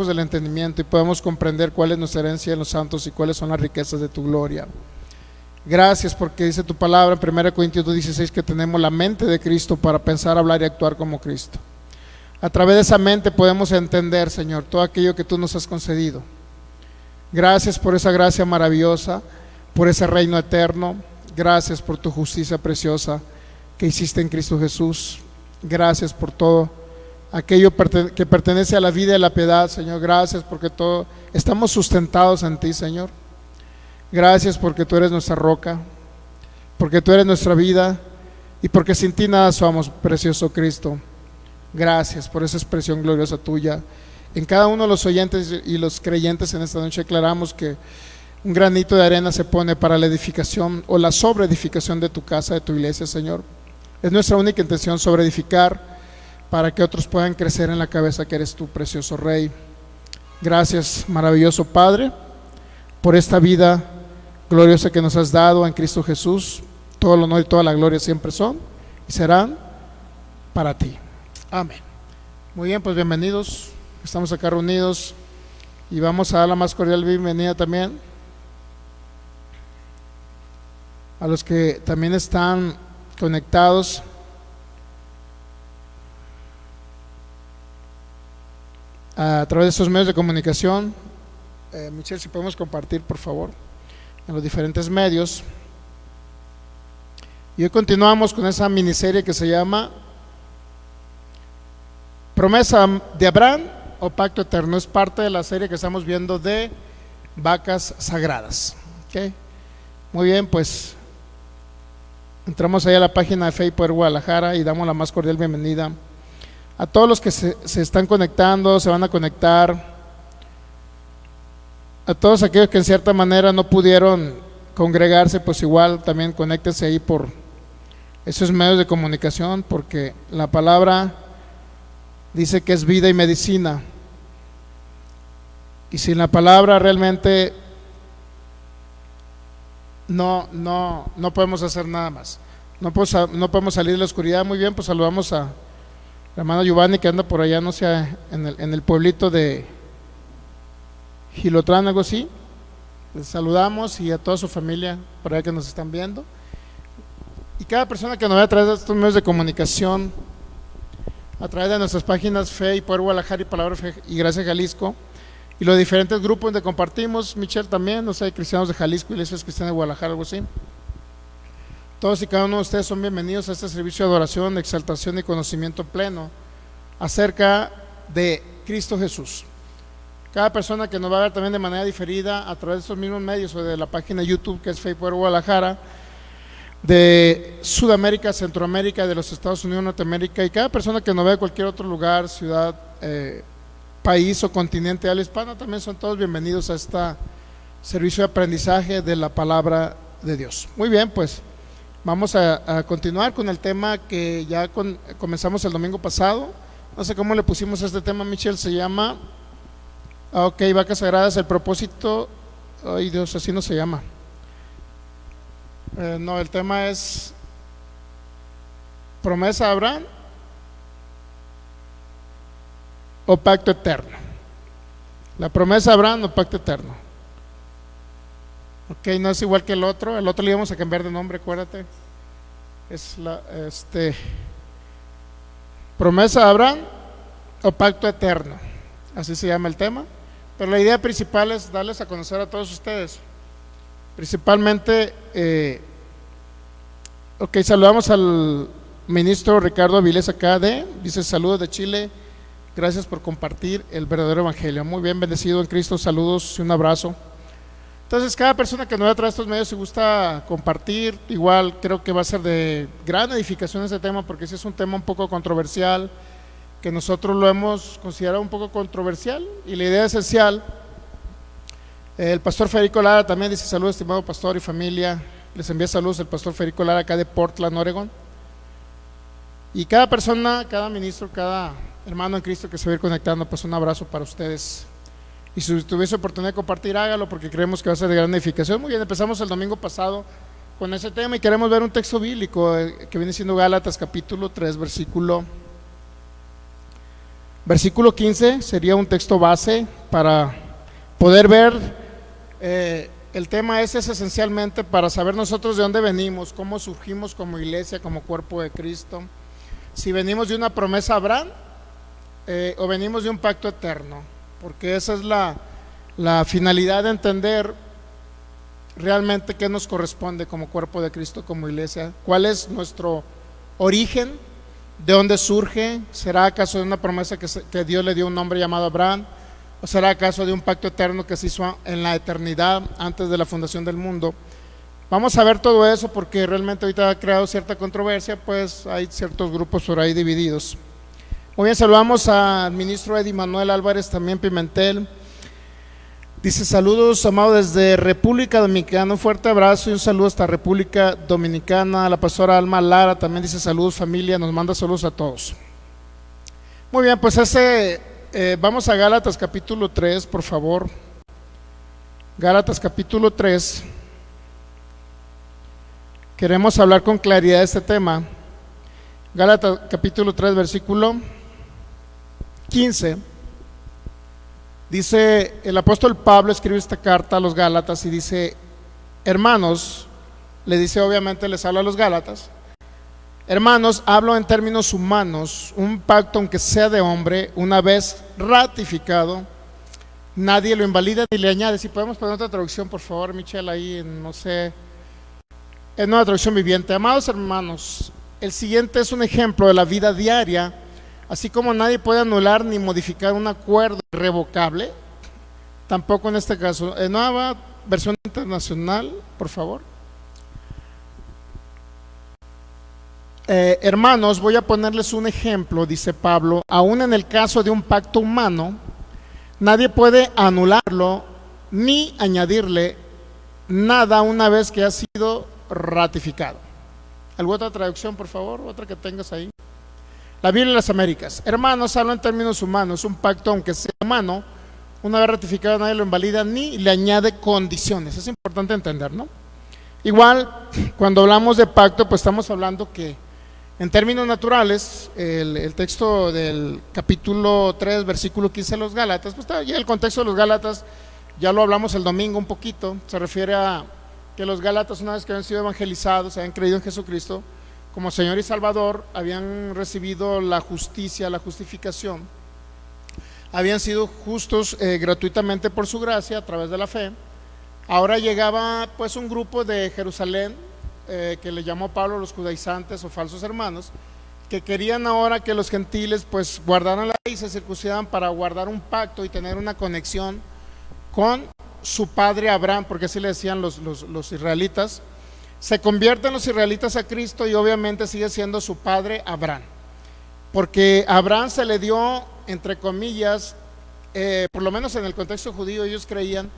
ojos del entendimiento y podamos comprender cuál es nuestra herencia en los santos y cuáles son las riquezas de tu gloria. Gracias porque dice tu palabra en 1 Corintios 2:16 que tenemos la mente de Cristo para pensar, hablar y actuar como Cristo. A través de esa mente podemos entender, Señor, todo aquello que tú nos has concedido. Gracias por esa gracia maravillosa, por ese reino eterno. Gracias por tu justicia preciosa que hiciste en Cristo Jesús. Gracias por todo aquello que pertenece a la vida y a la piedad, Señor. Gracias porque todo estamos sustentados en ti, Señor. Gracias porque tú eres nuestra roca, porque tú eres nuestra vida y porque sin ti nada somos, precioso Cristo. Gracias por esa expresión gloriosa tuya. En cada uno de los oyentes y los creyentes en esta noche declaramos que un granito de arena se pone para la edificación o la sobreedificación de tu casa, de tu iglesia, Señor. Es nuestra única intención, sobreedificar para que otros puedan crecer en la cabeza que eres tú, precioso Rey. Gracias, maravilloso Padre, por esta vida gloriosa que nos has dado en Cristo Jesús. Todo el honor y toda la gloria siempre son y serán para ti. Amén. Muy bien, pues bienvenidos. Estamos acá reunidos y vamos a dar la más cordial bienvenida también a los que también están conectados a través de estos medios de comunicación. Michelle, si podemos compartir, por favor, en los diferentes medios. Y hoy continuamos con esa miniserie que se llama Promesa de Abraham o Pacto Eterno. Es parte de la serie que estamos viendo de vacas sagradas. ¿Okay? Muy bien, pues entramos ahí a la página de Fe y Poder Guadalajara y damos la más cordial bienvenida a todos los que se están conectando, se van a conectar, a todos aquellos que en cierta manera no pudieron congregarse, pues igual también conéctense ahí por esos medios de comunicación, porque la palabra dice que es vida y medicina, y sin la palabra realmente no podemos hacer nada más, no podemos salir de la oscuridad. Muy bien, pues saludamos a la hermana Giovanni que anda por allá, no sé, en el pueblito de Gilotlán, algo así. Les saludamos y a toda su familia por allá que nos están viendo, y cada persona que nos ve a través de estos medios de comunicación, a través de nuestras páginas Fe y Poder Guadalajara y Palabra Fe y Gracia Jalisco, y los diferentes grupos donde compartimos. Michelle también, no sé, Cristianos de Jalisco, Iglesias Cristianas de Guadalajara, algo así. Todos y cada uno de ustedes son bienvenidos a este servicio de adoración, de exaltación y conocimiento pleno acerca de Cristo Jesús. Cada persona que nos va a ver también de manera diferida a través de estos mismos medios o de la página de YouTube que es Fe y Poder Guadalajara, de Sudamérica, Centroamérica, de los Estados Unidos, Norteamérica, y cada persona que nos ve de cualquier otro lugar, ciudad, país o continente de habla hispana, también son todos bienvenidos a este servicio de aprendizaje de la palabra de Dios. Muy bien, pues vamos a continuar con el tema que ya comenzamos el domingo pasado. No sé cómo le pusimos a este tema, Michelle. Se llama vacas sagradas, el propósito. Ay Dios, así no se llama. No, el tema es promesa de Abraham o pacto eterno. La promesa de Abraham o pacto eterno. Ok, no es igual que el otro le íbamos a cambiar de nombre, acuérdate. Es promesa de Abraham o pacto eterno, así se llama el tema. Pero la idea principal es darles a conocer a todos ustedes. Principalmente, saludamos al ministro Ricardo Avilés acá dice saludos de Chile, gracias por compartir el verdadero evangelio. Muy bien, bendecido en Cristo, saludos y un abrazo. Entonces, cada persona que nos ve a través de estos medios, si gusta compartir, igual creo que va a ser de gran edificación este tema, porque ese es un tema un poco controversial, que nosotros lo hemos considerado un poco controversial, y la idea esencial. El pastor Federico Lara también dice saludos, estimado pastor y familia. Les envía saludos el pastor Federico Lara acá de Portland, Oregon. Y cada persona, cada ministro, cada hermano en Cristo que se va a ir conectando, pues un abrazo para ustedes. Y si tuviese oportunidad de compartir, hágalo, porque creemos que va a ser de gran edificación. Muy bien, empezamos el domingo pasado con ese tema y queremos ver un texto bíblico que viene siendo Gálatas capítulo 3 versículo Versículo 15 sería un texto base para poder ver, el tema es esencialmente para saber nosotros de dónde venimos, cómo surgimos como iglesia, como cuerpo de Cristo, si venimos de una promesa a Abraham o venimos de un pacto eterno, porque esa es la finalidad de entender realmente qué nos corresponde como cuerpo de Cristo, como iglesia, cuál es nuestro origen, de dónde surge. ¿Será acaso de una promesa que Dios le dio a un hombre llamado Abraham? ¿O será acaso de un pacto eterno que se hizo en la eternidad antes de la fundación del mundo? Vamos a ver todo eso porque realmente ahorita ha creado cierta controversia, pues hay ciertos grupos por ahí divididos. Muy bien, saludamos al ministro Eddie Manuel Álvarez, también Pimentel. Dice: saludos, amado, desde República Dominicana, un fuerte abrazo y un saludo hasta República Dominicana. La pastora Alma Lara también dice: saludos familia, nos manda saludos a todos. Muy bien, pues vamos a Gálatas capítulo 3, por favor. Gálatas capítulo 3. Queremos hablar con claridad de este tema. Gálatas capítulo 3, versículo 15. Dice, el apóstol Pablo escribe esta carta a los Gálatas y dice: hermanos, le dice, obviamente les habla a los Gálatas: hermanos, hablo en términos humanos, un pacto, aunque sea de hombre, una vez ratificado, nadie lo invalida ni le añade. Si podemos poner otra traducción, por favor, Michelle, ahí, no sé, en una traducción viviente. Amados hermanos, el siguiente es un ejemplo de la vida diaria. Así como nadie puede anular ni modificar un acuerdo irrevocable, tampoco en este caso. Nueva versión internacional, por favor. Hermanos, voy a ponerles un ejemplo, dice Pablo. Aún en el caso de un pacto humano, nadie puede anularlo ni añadirle nada una vez que ha sido ratificado. ¿Alguna otra traducción, por favor? Otra que tengas ahí. La Biblia de las Américas. Hermanos, habla en términos humanos. Un pacto, aunque sea humano, una vez ratificado, nadie lo invalida ni le añade condiciones. Es importante entender, ¿no? Igual, cuando hablamos de pacto, pues estamos hablando que en términos naturales, el texto del capítulo 3, versículo 15 de los Gálatas, pues ya el contexto de los Gálatas, ya lo hablamos el domingo un poquito. Se refiere a que los Gálatas, una vez que habían sido evangelizados, habían creído en Jesucristo como Señor y Salvador, habían recibido la justicia, la justificación, habían sido justos gratuitamente por su gracia a través de la fe. Ahora llegaba pues un grupo de Jerusalén que le llamó Pablo los judaizantes o falsos hermanos, que querían ahora que los gentiles pues guardaran la ley y se circuncidaran para guardar un pacto y tener una conexión con su padre Abraham, porque así le decían los israelitas. Se convierten los israelitas a Cristo y obviamente sigue siendo su padre Abraham, porque a Abraham se le dio, entre comillas, por lo menos en el contexto judío, ellos creían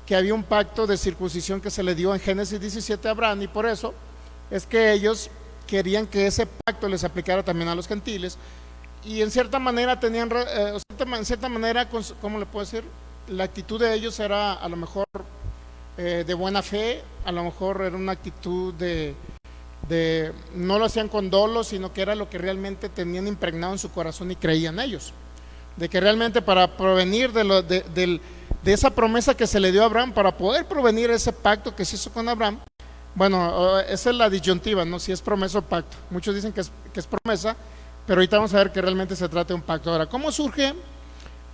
que había un pacto de circuncisión que se le dio en Génesis 17 a Abraham, y por eso es que ellos querían que ese pacto les aplicara también a los gentiles, y en cierta manera tenían, en cierta manera, ¿cómo le puedo decir? La actitud de ellos era a lo mejor de buena fe, a lo mejor era una actitud de no lo hacían con dolo, sino que era lo que realmente tenían impregnado en su corazón y creían ellos, de que realmente para provenir de esa promesa que se le dio a Abraham, para poder provenir ese pacto que se hizo con Abraham. Bueno, esa es la disyuntiva, ¿no? Si es promesa o pacto. Muchos dicen que es promesa, pero ahorita vamos a ver que realmente se trata de un pacto. Ahora, ¿cómo surge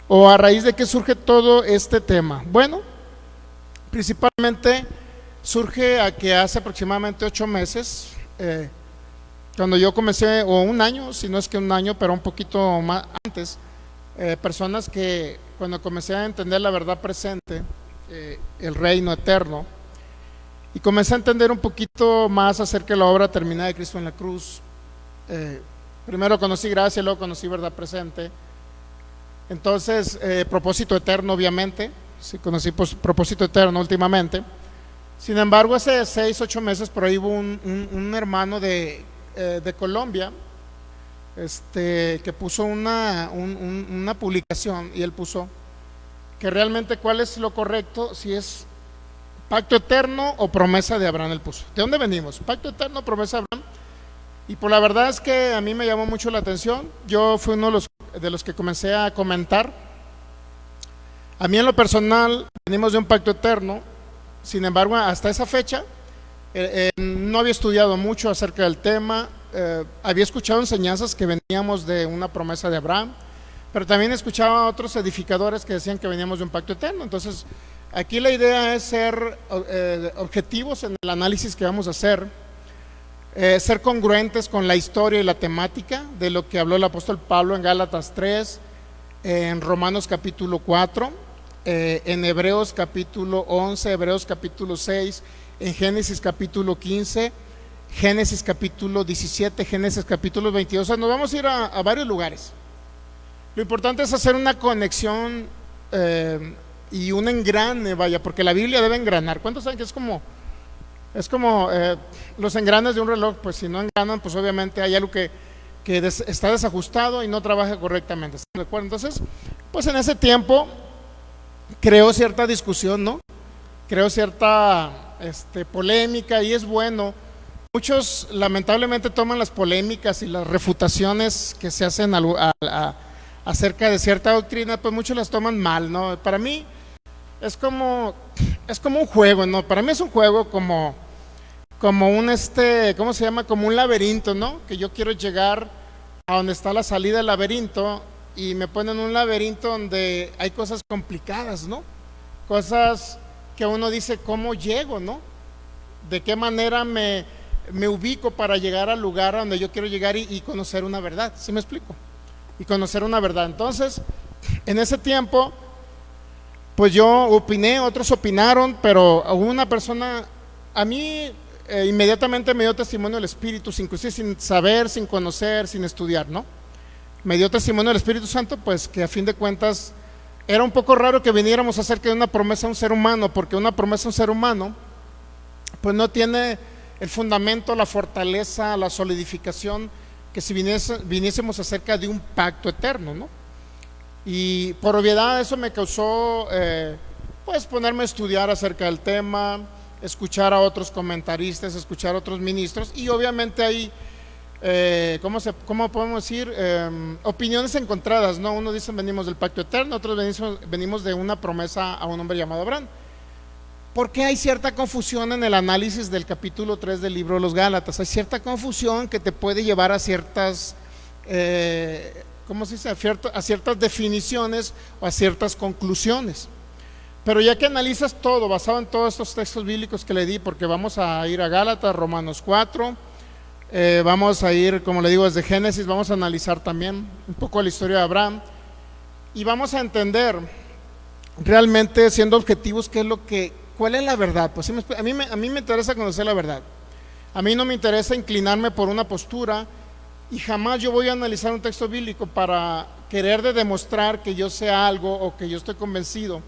o a raíz de qué surge todo este tema? Bueno, principalmente surge a que hace aproximadamente 8 meses, cuando yo comencé, o un año, si no es que un año, pero un poquito más antes, personas que cuando comencé a entender la verdad presente, el reino eterno, y comencé a entender un poquito más acerca de la obra terminada de Cristo en la cruz. Primero conocí gracia, luego conocí verdad presente. Entonces, propósito eterno, obviamente. Sí, conocí propósito eterno últimamente. Sin embargo, hace 6, 8 meses por ahí hubo un hermano de Colombia, que puso una publicación, y él puso que realmente cuál es lo correcto, si es pacto eterno o promesa de Abraham. Él puso, ¿de dónde venimos? Pacto eterno, promesa de Abraham. Y por la verdad es que a mí me llamó mucho la atención. Yo fui uno de los de los que comencé a comentar. A mí en lo personal venimos de un pacto eterno. Sin embargo, hasta esa fecha no había estudiado mucho acerca del tema. Había escuchado enseñanzas que veníamos de una promesa de Abraham, pero también escuchaba a otros edificadores que decían que veníamos de un pacto eterno. Entonces aquí la idea es ser objetivos en el análisis que vamos a hacer, ser congruentes con la historia y la temática de lo que habló el apóstol Pablo en Gálatas 3, en Romanos capítulo 4, en Hebreos capítulo 11, Hebreos capítulo 6, en Génesis capítulo 15, Génesis capítulo 17, Génesis capítulo 22. O sea, nos vamos a ir a varios lugares. Lo importante es hacer una conexión y un engrane, vaya, porque la Biblia debe engranar. ¿Cuántos saben que es como los engranes de un reloj? Pues si no engranan, pues obviamente hay algo que está desajustado y no trabaja correctamente. ¿Están de acuerdo? Entonces, pues en ese tiempo creó cierta discusión, ¿no? Creó cierta polémica, y es bueno. Muchos lamentablemente toman las polémicas y las refutaciones que se hacen acerca de cierta doctrina, pues muchos las toman mal, ¿no? Para mí es como un juego, ¿no? Para mí es un juego como un ¿cómo se llama? Como un laberinto, ¿no? Que yo quiero llegar a donde está la salida del laberinto, y me ponen un laberinto donde hay cosas complicadas, ¿no? Cosas que uno dice, ¿cómo llego, no? ¿De qué manera me ubico para llegar al lugar a donde yo quiero llegar y conocer una verdad? ¿Sí me explico? Y conocer una verdad. Entonces, en ese tiempo, pues yo opiné, otros opinaron, pero hubo una persona, a mí inmediatamente me dio testimonio del Espíritu, inclusive sin saber, sin conocer, sin estudiar, ¿no? Me dio testimonio del Espíritu Santo, pues que a fin de cuentas era un poco raro que viniéramos acerca de una promesa a un ser humano, porque una promesa a un ser humano pues no tiene el fundamento, la fortaleza, la solidificación que si viniésemos acerca de un pacto eterno, ¿no? Y por obviedad eso me causó pues ponerme a estudiar acerca del tema, escuchar a otros comentaristas, escuchar a otros ministros, y obviamente hay ¿cómo podemos decir? Opiniones encontradas, ¿no? Uno dice venimos del pacto eterno, otros venimos de una promesa a un hombre llamado Abraham. ¿Por qué hay cierta confusión en el análisis del capítulo 3 del libro de los Gálatas? Hay cierta confusión que te puede llevar a ciertas ¿cómo se dice? A ciertas definiciones o a ciertas conclusiones. Pero ya que analizas todo, basado en todos estos textos bíblicos que le di, porque vamos a ir a Gálatas, Romanos 4, vamos a ir, como le digo, desde Génesis, vamos a analizar también un poco la historia de Abraham, y vamos a entender realmente, siendo objetivos, cuál es la verdad. Pues a mí me interesa conocer la verdad. A mí no me interesa inclinarme por una postura, y jamás yo voy a analizar un texto bíblico para querer demostrar que yo sé algo, o que yo estoy convencido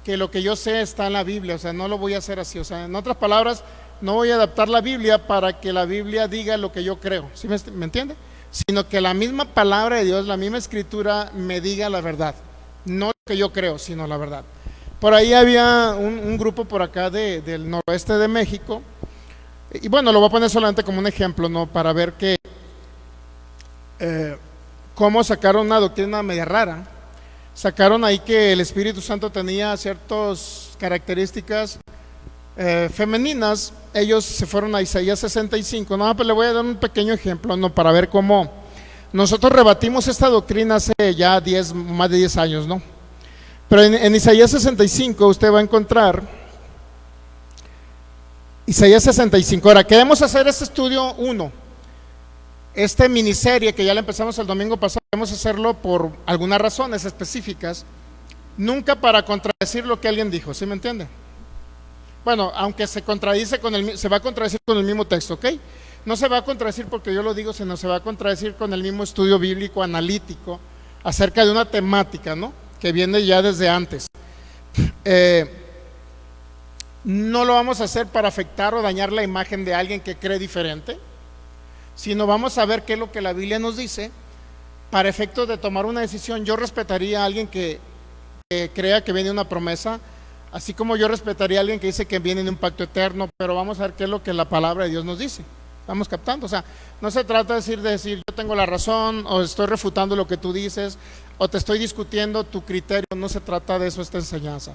que lo que yo sé está en la Biblia. O sea, no lo voy a hacer así. O sea, en otras palabras, no voy a adaptar la Biblia para que la Biblia diga lo que yo creo. ¿Sí me entiende? Sino que la misma palabra de Dios, la misma escritura me diga la verdad. No lo que yo creo, sino la verdad. Por ahí había un grupo por acá del noroeste de México, y bueno, lo voy a poner solamente como un ejemplo, ¿no? Para ver cómo sacaron una doctrina media rara. Sacaron ahí que el Espíritu Santo tenía ciertas características femeninas. Ellos se fueron a Isaías 65. No, pues le voy a dar un pequeño ejemplo, ¿no? Para ver cómo nosotros rebatimos esta doctrina hace ya más de 10 años, ¿no? Pero en Isaías 65 usted va a encontrar Isaías 65. Ahora, queremos hacer este estudio 1, esta miniserie que ya la empezamos el domingo pasado. Queremos hacerlo por algunas razones específicas, nunca para contradecir lo que alguien dijo. ¿Sí me entiende? Bueno, aunque se va a contradecir con el mismo texto, ¿ok? No se va a contradecir porque yo lo digo, sino se va a contradecir con el mismo estudio bíblico analítico acerca de una temática, ¿no? Que viene ya desde antes. No lo vamos a hacer para afectar o dañar la imagen de alguien que cree diferente, sino vamos a ver qué es lo que la Biblia nos dice para efectos de tomar una decisión. Yo respetaría a alguien que crea que viene una promesa, así como yo respetaría a alguien que dice que viene de un pacto eterno, pero vamos a ver qué es lo que la palabra de Dios nos dice. ¿Estamos captando? O sea, no se trata de decir yo tengo la razón, o estoy refutando lo que tú dices, o te estoy discutiendo tu criterio. No se trata de eso esta enseñanza.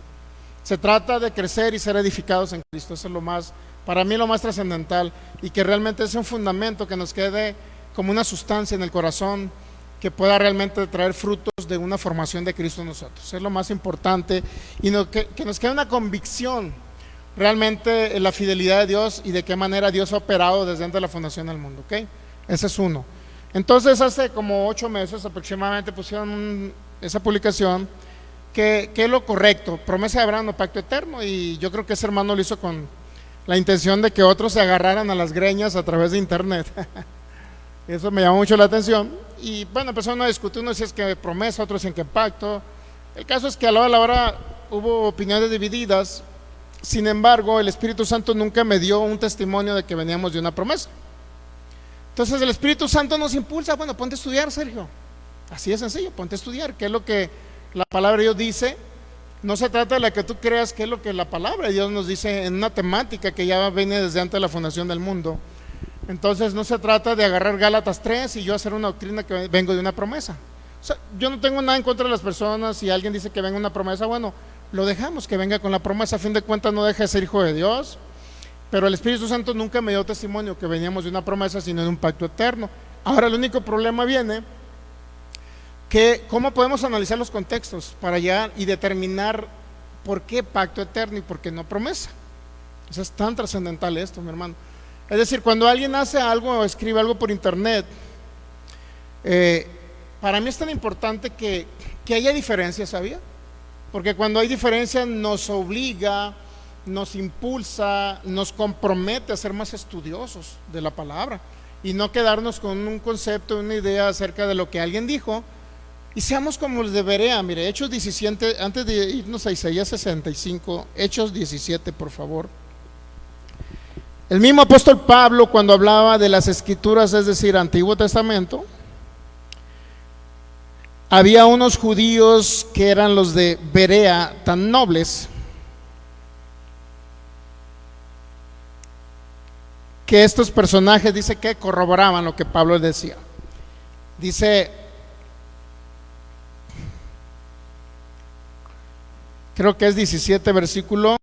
Se trata de crecer y ser edificados en Cristo. Eso es lo más, para mí lo más trascendental, y que realmente es un fundamento que nos quede como una sustancia en el corazón que pueda realmente traer frutos de una formación de Cristo en nosotros. Es lo más importante, y que nos quede una convicción realmente en la fidelidad de Dios y de qué manera Dios ha operado desde antes de la fundación del mundo. ¿Ok? Ese es uno. Entonces hace como 8 meses aproximadamente pusieron esa publicación que es lo correcto, promesa de Abraham o pacto eterno, y yo creo que ese hermano lo hizo con la intención de que otros se agarraran a las greñas a través de internet. Eso me llamó mucho la atención, y bueno, empezaron a discutir, uno decía que promesa, otros decían que pacto. El caso es que a la hora de la hora hubo opiniones divididas. Sin embargo, el Espíritu Santo nunca me dio un testimonio de que veníamos de una promesa. Entonces el Espíritu Santo nos impulsa, bueno, ponte a estudiar, Sergio. Así de sencillo, ponte a estudiar, qué es lo que la palabra de Dios dice. No se trata de la que tú creas, qué es lo que la palabra de Dios nos dice en una temática que ya viene desde antes de la fundación del mundo. Entonces no se trata de agarrar Gálatas 3 y yo hacer una doctrina que vengo de una promesa. O sea, yo no tengo nada en contra de las personas. Si alguien dice que venga una promesa, bueno, lo dejamos que venga con la promesa. A fin de cuentas no deja de ser hijo de Dios. Pero el Espíritu Santo nunca me dio testimonio que veníamos de una promesa, sino de un pacto eterno. Ahora el único problema viene que cómo podemos analizar los contextos para llegar y determinar por qué pacto eterno y por qué no promesa. O sea, es tan trascendental esto, mi hermano. Es decir, cuando alguien hace algo o escribe algo por internet, para mí es tan importante que haya diferencias, ¿sabía? Porque cuando hay diferencias nos obliga, nos impulsa, nos compromete a ser más estudiosos de la palabra y no quedarnos con un concepto, una idea acerca de lo que alguien dijo, y seamos como los de Berea. Mire, Hechos 17, antes de irnos a Isaías 65, Hechos 17, por favor. El mismo apóstol Pablo, cuando hablaba de las escrituras, es decir, Antiguo Testamento, había unos judíos que eran los de Berea, tan nobles, que estos personajes dice que corroboraban lo que Pablo decía. Dice, creo que es 17 versículo,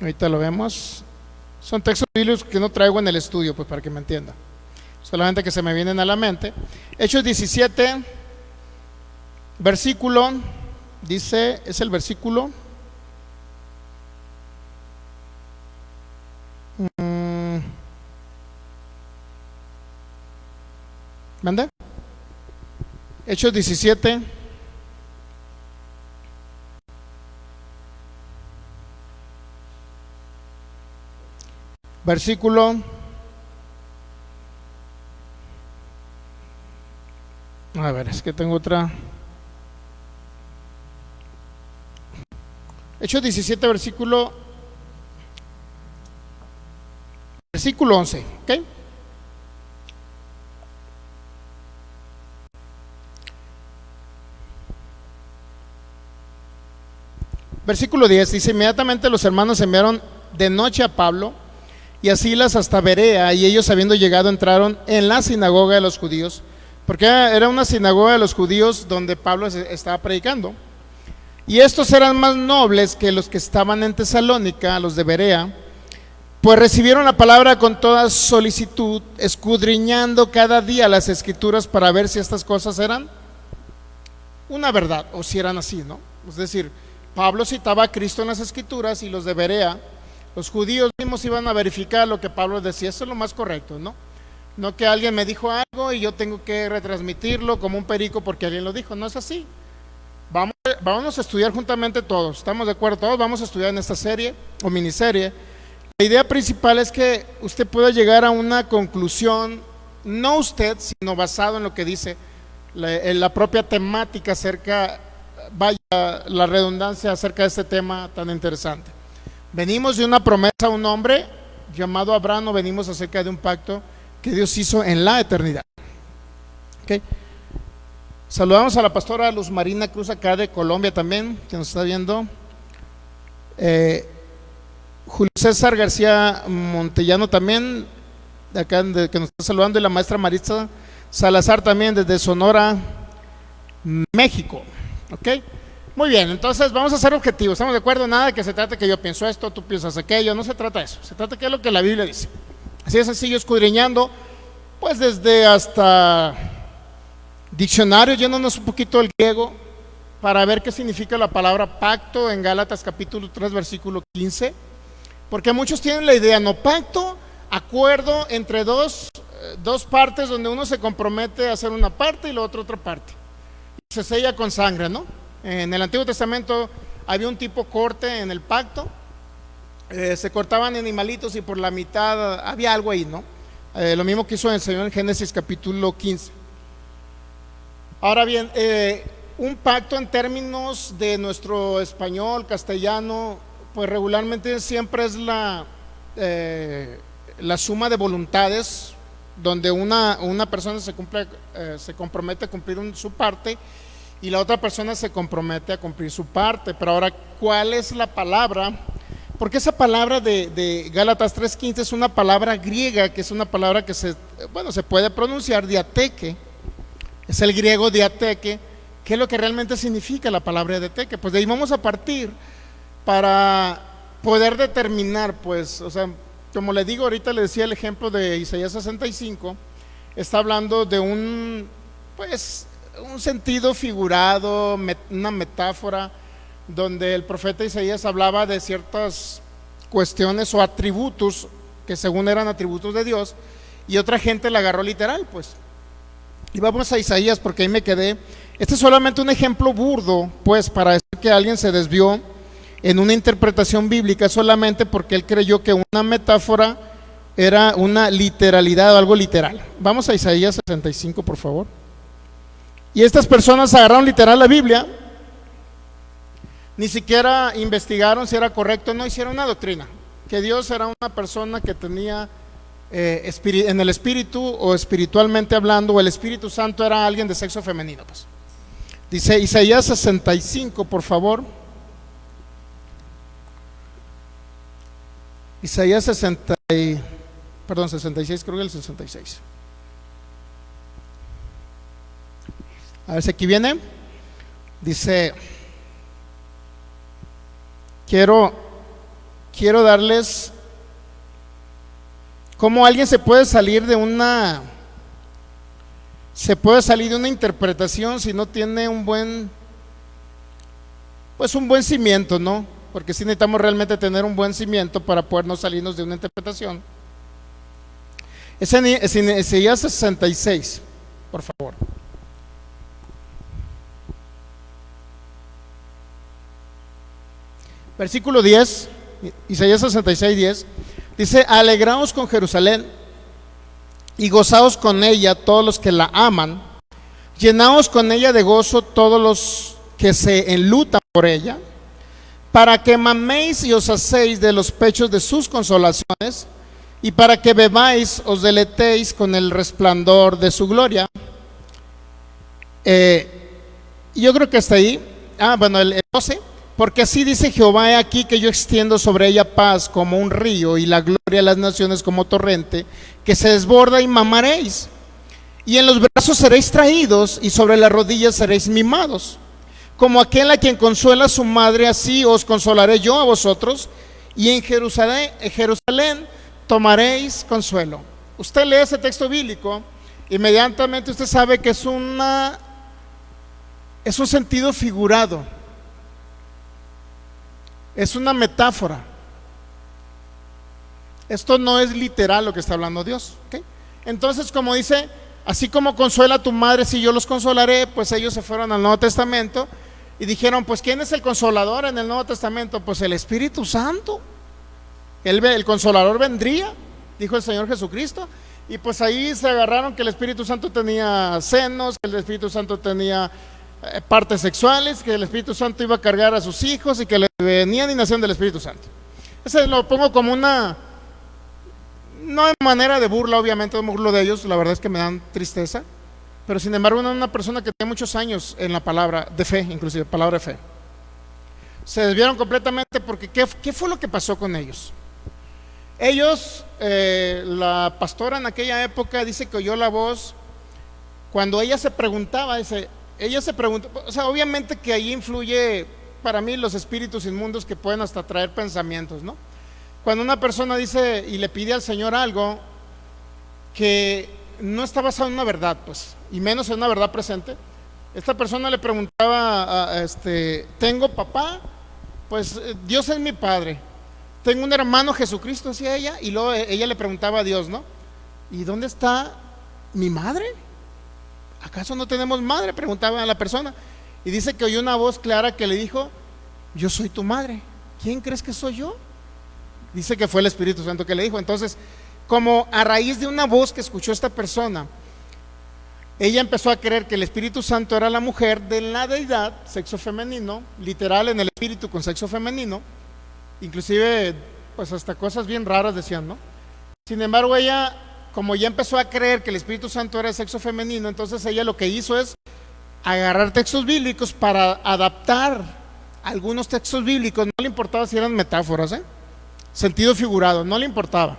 ahorita lo vemos. Son textos bíblicos que no traigo en el estudio, pues para que me entienda, solamente que se me vienen a la mente. Hechos 17 versículo, dice, es el versículo ¿mande? Hechos 17 versículo a ver, es que tengo otra. Hechos 17 versículo 11, ¿ok? Versículo 10 dice: inmediatamente los hermanos enviaron de noche a Pablo y a Silas hasta Berea, y ellos, habiendo llegado, entraron en la sinagoga de los judíos, porque era una sinagoga de los judíos donde Pablo estaba predicando. Y estos eran más nobles que los que estaban en Tesalónica, los de Berea, pues recibieron la palabra con toda solicitud, escudriñando cada día las escrituras para ver si estas cosas eran una verdad o si eran así, ¿no? Es decir, Pablo citaba a Cristo en las escrituras, y los de Berea, los judíos mismos, iban a verificar lo que Pablo decía. Eso es lo más correcto, ¿no? No que alguien me dijo algo y yo tengo que retransmitirlo como un perico porque alguien lo dijo. No es así. Vamos a estudiar juntamente todos. ¿Estamos de acuerdo todos? Vamos a estudiar en esta serie o miniserie. La idea principal es que usted pueda llegar a una conclusión, no usted, sino basado en lo que dice la propia temática acerca, vaya la redundancia, acerca de este tema tan interesante. Venimos de una promesa a un hombre llamado Abraham, o venimos acerca de un pacto que Dios hizo en la eternidad. ¿Okay? Saludamos a la pastora Luz Marina Cruz, acá de Colombia también, que nos está viendo. Julio César García Montellano también, de acá que nos está saludando, y la maestra Maritza Salazar también desde Sonora, México. ¿Ok? Muy bien, entonces vamos a ser objetivos, ¿estamos de acuerdo? Nada que se trate que yo pienso esto, tú piensas aquello, no se trata de eso, se trata de qué es lo que la Biblia dice. Así de sencillo, escudriñando, pues desde hasta diccionario, yéndonos un poquito el griego, para ver qué significa la palabra pacto en Gálatas capítulo 3, versículo 15, porque muchos tienen la idea, no, pacto, acuerdo entre dos partes donde uno se compromete a hacer una parte y la otra parte. Se sella con sangre, ¿no? En el Antiguo Testamento había un tipo corte en el pacto, se cortaban animalitos y por la mitad había algo ahí, ¿no? Lo mismo que hizo el Señor en Génesis capítulo 15. Ahora bien, un pacto en términos de nuestro español, castellano, pues regularmente siempre es la suma de voluntades, donde una persona se compromete a cumplir su parte y la otra persona se compromete a cumplir su parte. Pero ahora, ¿cuál es la palabra? Porque esa palabra de Gálatas 3:15 es una palabra griega, que es una palabra que se puede pronunciar diateque, es el griego diateque. ¿Qué es lo que realmente significa la palabra diateque? Pues de ahí vamos a partir para poder determinar, pues, o sea, como le digo, ahorita le decía el ejemplo de Isaías 65, está hablando de un sentido figurado, una metáfora, donde el profeta Isaías hablaba de ciertas cuestiones o atributos que según eran atributos de Dios, y otra gente la agarró literal, pues. Y vamos a Isaías porque ahí me quedé. Este es solamente un ejemplo burdo, pues, para decir que alguien se desvió en una interpretación bíblica solamente porque él creyó que una metáfora era una literalidad o algo literal. Vamos a Isaías 65, por favor. Y estas personas agarraron literal la Biblia, ni siquiera investigaron si era correcto o no, hicieron una doctrina, que Dios era una persona que tenía en el espíritu o espiritualmente hablando, o el Espíritu Santo era alguien de sexo femenino, pues. Dice Isaías 65, por favor. Isaías 66, creo que el 66. A ver si aquí viene. Dice, quiero darles cómo alguien se puede salir de una interpretación si no tiene un buen cimiento, ¿no? Porque sí necesitamos realmente tener un buen cimiento para poder no salirnos de una interpretación. Es en Isaías 66, por favor. Versículo 10, Isaías 66, 10, dice: alegraos con Jerusalén y gozaos con ella todos los que la aman, llenaos con ella de gozo todos los que se enlutan por ella, para que maméis y os hacéis de los pechos de sus consolaciones, y para que bebáis, os deletéis con el resplandor de su gloria. Yo creo que hasta ahí. El 12. Porque así dice Jehová: he aquí que yo extiendo sobre ella paz como un río, y la gloria de las naciones como torrente, que se desborda, y mamaréis. Y en los brazos seréis traídos, y sobre las rodillas seréis mimados. Como aquel a quien consuela a su madre, así os consolaré yo a vosotros, y en Jerusalén tomaréis consuelo. Usted lee ese texto bíblico, inmediatamente usted sabe que es un sentido figurado, es una metáfora. Esto no es literal lo que está hablando Dios, ¿okay? Entonces, como dice, así como consuela a tu madre, si yo los consolaré, pues ellos se fueron al Nuevo Testamento y dijeron, pues ¿quién es el consolador en el Nuevo Testamento? Pues el Espíritu Santo. El consolador vendría, dijo el Señor Jesucristo. Y pues ahí se agarraron que el Espíritu Santo tenía senos, que el Espíritu Santo tenía partes sexuales, que el Espíritu Santo iba a cargar a sus hijos y que le venían y nacían del Espíritu Santo. Ese lo pongo como no de manera de burla, obviamente no me burlo de ellos, la verdad es que me dan tristeza, pero sin embargo una persona que tiene muchos años en la palabra de fe, inclusive palabra de fe, se desviaron completamente porque ¿qué fue lo que pasó con ellos? Ellos, la pastora en aquella época dice que oyó la voz cuando ella se preguntaba, o sea, obviamente que ahí influye para mí los espíritus inmundos que pueden hasta traer pensamientos, ¿no? Cuando una persona dice y le pide al Señor algo que no está basado en una verdad, pues, y menos en una verdad presente, esta persona le preguntaba, tengo papá, pues Dios es mi padre. Tengo un hermano Jesucristo, decía ella, y luego ella le preguntaba a Dios, ¿no? ¿Y dónde está mi madre? ¿Acaso no tenemos madre? Preguntaba a la persona. Y dice que oyó una voz clara que le dijo, yo soy tu madre. ¿Quién crees que soy yo? Dice que fue el Espíritu Santo que le dijo. Entonces, como a raíz de una voz que escuchó esta persona, ella empezó a creer que el Espíritu Santo era la mujer de la deidad, sexo femenino, literal en el espíritu con sexo femenino, inclusive pues hasta cosas bien raras decían, ¿no? Sin embargo, ella, como ya empezó a creer que el Espíritu Santo era el sexo femenino, entonces ella lo que hizo es agarrar textos bíblicos para adaptar algunos textos bíblicos. No le importaba si eran metáforas, sentido figurado, no le importaba.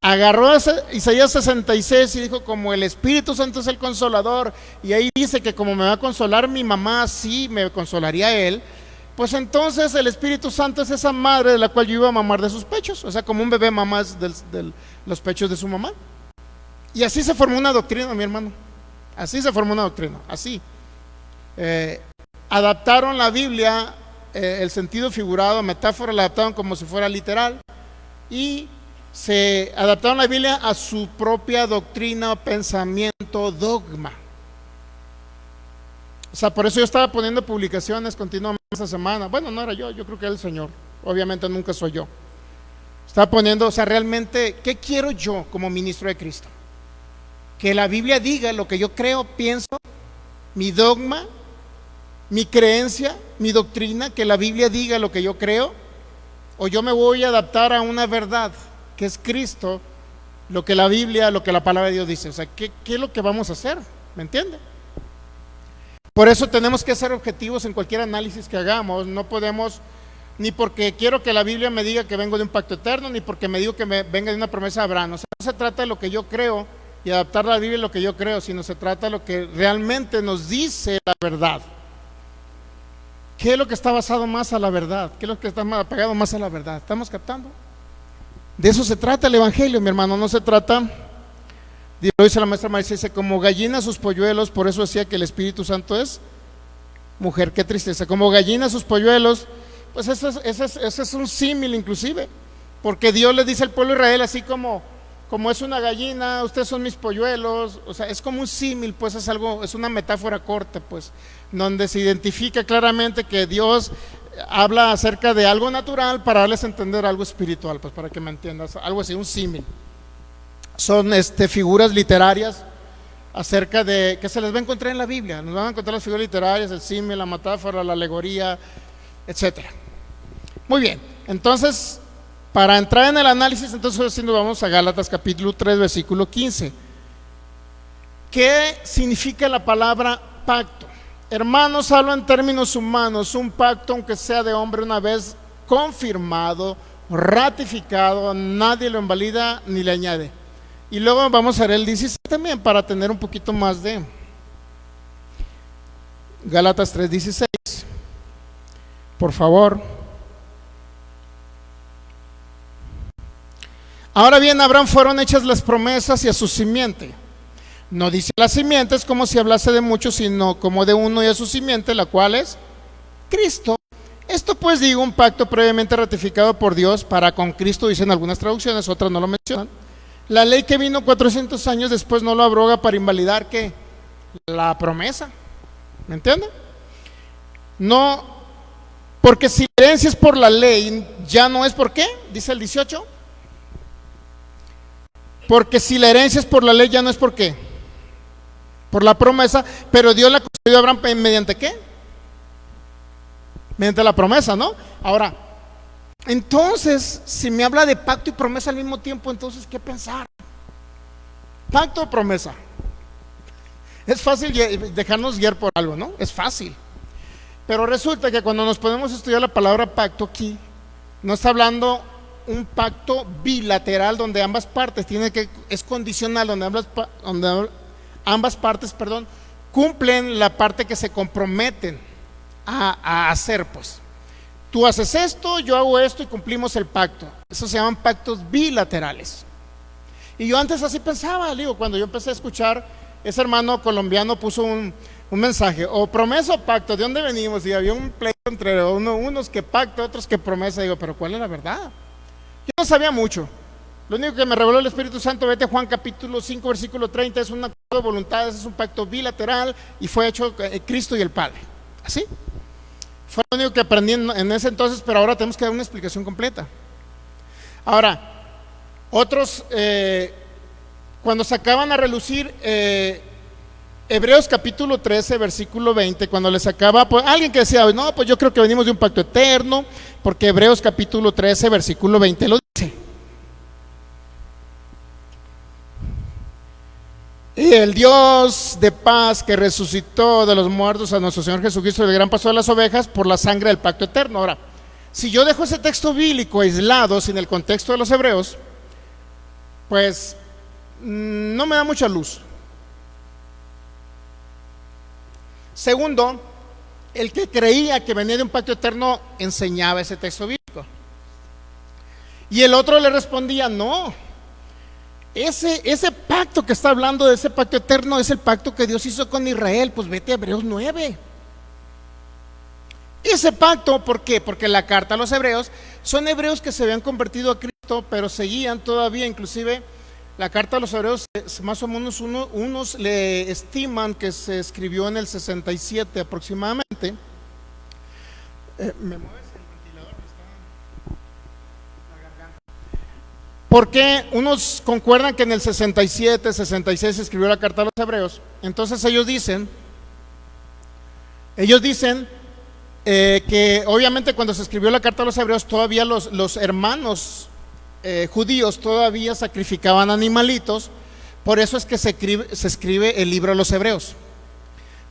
Agarró Isaías 66 y dijo, como el Espíritu Santo es el consolador, y ahí dice que como me va a consolar mi mamá, sí me consolaría él, pues entonces el Espíritu Santo es esa madre de la cual yo iba a mamar de sus pechos, o sea, como un bebé mamá de los pechos de su mamá. Y así se formó una doctrina, mi hermano, así se formó una doctrina, así. Adaptaron la Biblia, el sentido figurado, metáfora, la adaptaron como si fuera literal, y se adaptaron la Biblia a su propia doctrina, pensamiento, dogma. O sea, por eso yo estaba poniendo publicaciones continuamente esta semana. Bueno, no era yo creo que era el Señor. Obviamente nunca soy yo. Estaba poniendo, o sea, realmente, ¿qué quiero yo como ministro de Cristo? Que la Biblia diga lo que yo creo, pienso, mi dogma, mi creencia, mi doctrina, que la Biblia diga lo que yo creo, o yo me voy a adaptar a una verdad que es Cristo, lo que la Biblia, lo que la palabra de Dios dice. O sea, ¿qué es lo que vamos a hacer? ¿Me entiende? Por eso tenemos que ser objetivos en cualquier análisis que hagamos. No podemos, ni porque quiero que la Biblia me diga que vengo de un pacto eterno, ni porque me digo que venga de una promesa de Abraham. O sea, no se trata de lo que yo creo y adaptar la Biblia a lo que yo creo, sino se trata de lo que realmente nos dice la verdad. ¿Qué es lo que está basado más a la verdad? ¿Qué es lo que está apegado más a la verdad? ¿Estamos captando? De eso se trata el Evangelio, mi hermano. No se trata, lo dice la maestra Marisa, dice, como gallina sus polluelos. Por eso decía que el Espíritu Santo es mujer. Qué tristeza. Como gallina sus polluelos. Pues ese es un símil inclusive, porque Dios le dice al pueblo de Israel, así como es una gallina, ustedes son mis polluelos. O sea, es como un símil, pues es algo, es una metáfora corta, pues, donde se identifica claramente que Dios habla acerca de algo natural para darles a entender algo espiritual, pues para que me entiendas, algo así, un símil. Son figuras literarias acerca de que se les va a encontrar en la Biblia. Nos van a encontrar las figuras literarias, el símil, la metáfora, la alegoría, etcétera. Muy bien, entonces, para entrar en el análisis, entonces vamos a Gálatas capítulo 3, versículo 15. ¿Qué significa la palabra pacto? Hermanos, hablo en términos humanos. Un pacto, aunque sea de hombre, una vez confirmado, ratificado, nadie lo invalida ni le añade. Y luego vamos a ver el 16 también, para tener un poquito más de Gálatas 3:16. Por favor. Ahora bien, a Abraham fueron hechas las promesas y a su simiente. No dice las simientes como si hablase de muchos, sino como de uno y a su simiente, la cual es Cristo. Esto pues digo, un pacto previamente ratificado por Dios para con Cristo, dicen algunas traducciones, otras no lo mencionan. La ley que vino 400 años después no lo abroga para invalidar ¿qué? La promesa. ¿Me entienden? No, porque si la herencia es por la ley, ya no es por qué, dice el 18. Porque si la herencia es por la ley, ya no es por qué, por la promesa, pero Dios la concedió a Abraham mediante ¿qué? Mediante la promesa, ¿no? Ahora, entonces, si me habla de pacto y promesa al mismo tiempo, entonces, ¿qué pensar? Pacto o promesa. Es fácil dejarnos guiar por algo, ¿no? Es fácil. Pero resulta que cuando nos podemos estudiar la palabra pacto aquí, no está hablando un pacto bilateral donde ambas partes es condicional, donde ambas partes, cumplen la parte que se comprometen a hacer, pues. Tú haces esto, yo hago esto y cumplimos el pacto. Eso se llaman pactos bilaterales. Y yo antes así pensaba, digo, cuando yo empecé a escuchar, ese hermano colombiano puso un mensaje, o promesa o pacto, ¿de dónde venimos? Y había un pleito entre unos que pacto, otros que promesa. Digo, pero ¿cuál es la verdad? Yo no sabía mucho. Lo único que me reveló el Espíritu Santo, vete a Juan capítulo 5, versículo 30, es un acuerdo de voluntades, es un pacto bilateral y fue hecho Cristo y el Padre. ¿Así? Fue lo único que aprendí en ese entonces, pero ahora tenemos que dar una explicación completa. Ahora, otros, cuando sacaban a relucir Hebreos capítulo 13, versículo 20, cuando le sacaba, pues, alguien que decía, no, pues yo creo que venimos de un pacto eterno, porque Hebreos capítulo 13, versículo 20 lo dice. Y el Dios de paz que resucitó de los muertos a nuestro Señor Jesucristo, el gran pastor de las ovejas, por la sangre del pacto eterno. Ahora, si yo dejo ese texto bíblico aislado, sin el contexto de los hebreos, pues no me da mucha luz. Segundo, el que creía que venía de un pacto eterno enseñaba ese texto bíblico. Y el otro le respondía, no. Ese pacto que está hablando de ese pacto eterno es el pacto que Dios hizo con Israel. Pues vete a Hebreos 9. Ese pacto, ¿por qué? Porque la carta a los hebreos son hebreos que se habían convertido a Cristo, pero seguían todavía, inclusive la carta a los hebreos, más o menos unos le estiman que se escribió en el 67 aproximadamente. ¿Me mueves el ventilador? La garganta. Porque unos concuerdan que en el 67, 66 se escribió la carta a los hebreos. Entonces ellos dicen que obviamente cuando se escribió la carta a los hebreos, todavía los hermanos judíos todavía sacrificaban animalitos. Por eso es que se escribe el libro de los hebreos,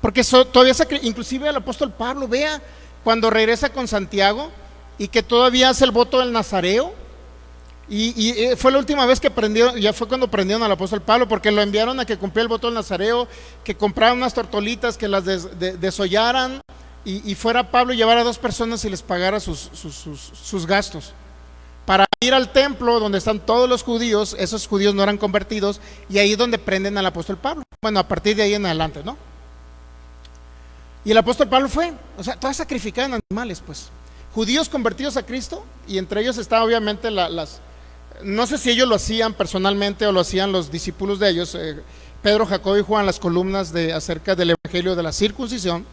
porque todavía inclusive el apóstol Pablo, vea, cuando regresa con Santiago y que todavía hace el voto del Nazareo, y fue la última vez que ya fue cuando prendieron al apóstol Pablo, porque lo enviaron a que cumpliera el voto del Nazareo, que comprara unas tortolitas, que las desollaran, y fuera Pablo y llevara a 2 personas y les pagara sus gastos para ir al templo donde están todos los judíos. Esos judíos no eran convertidos, y ahí es donde prenden al apóstol Pablo. Bueno, a partir de ahí en adelante, ¿no? Y el apóstol Pablo fue, o sea, todas sacrificaban animales, pues, judíos convertidos a Cristo, y entre ellos está obviamente no sé si ellos lo hacían personalmente o lo hacían los discípulos de ellos, Pedro, Jacobo y Juan, las columnas acerca del evangelio de la circuncisión,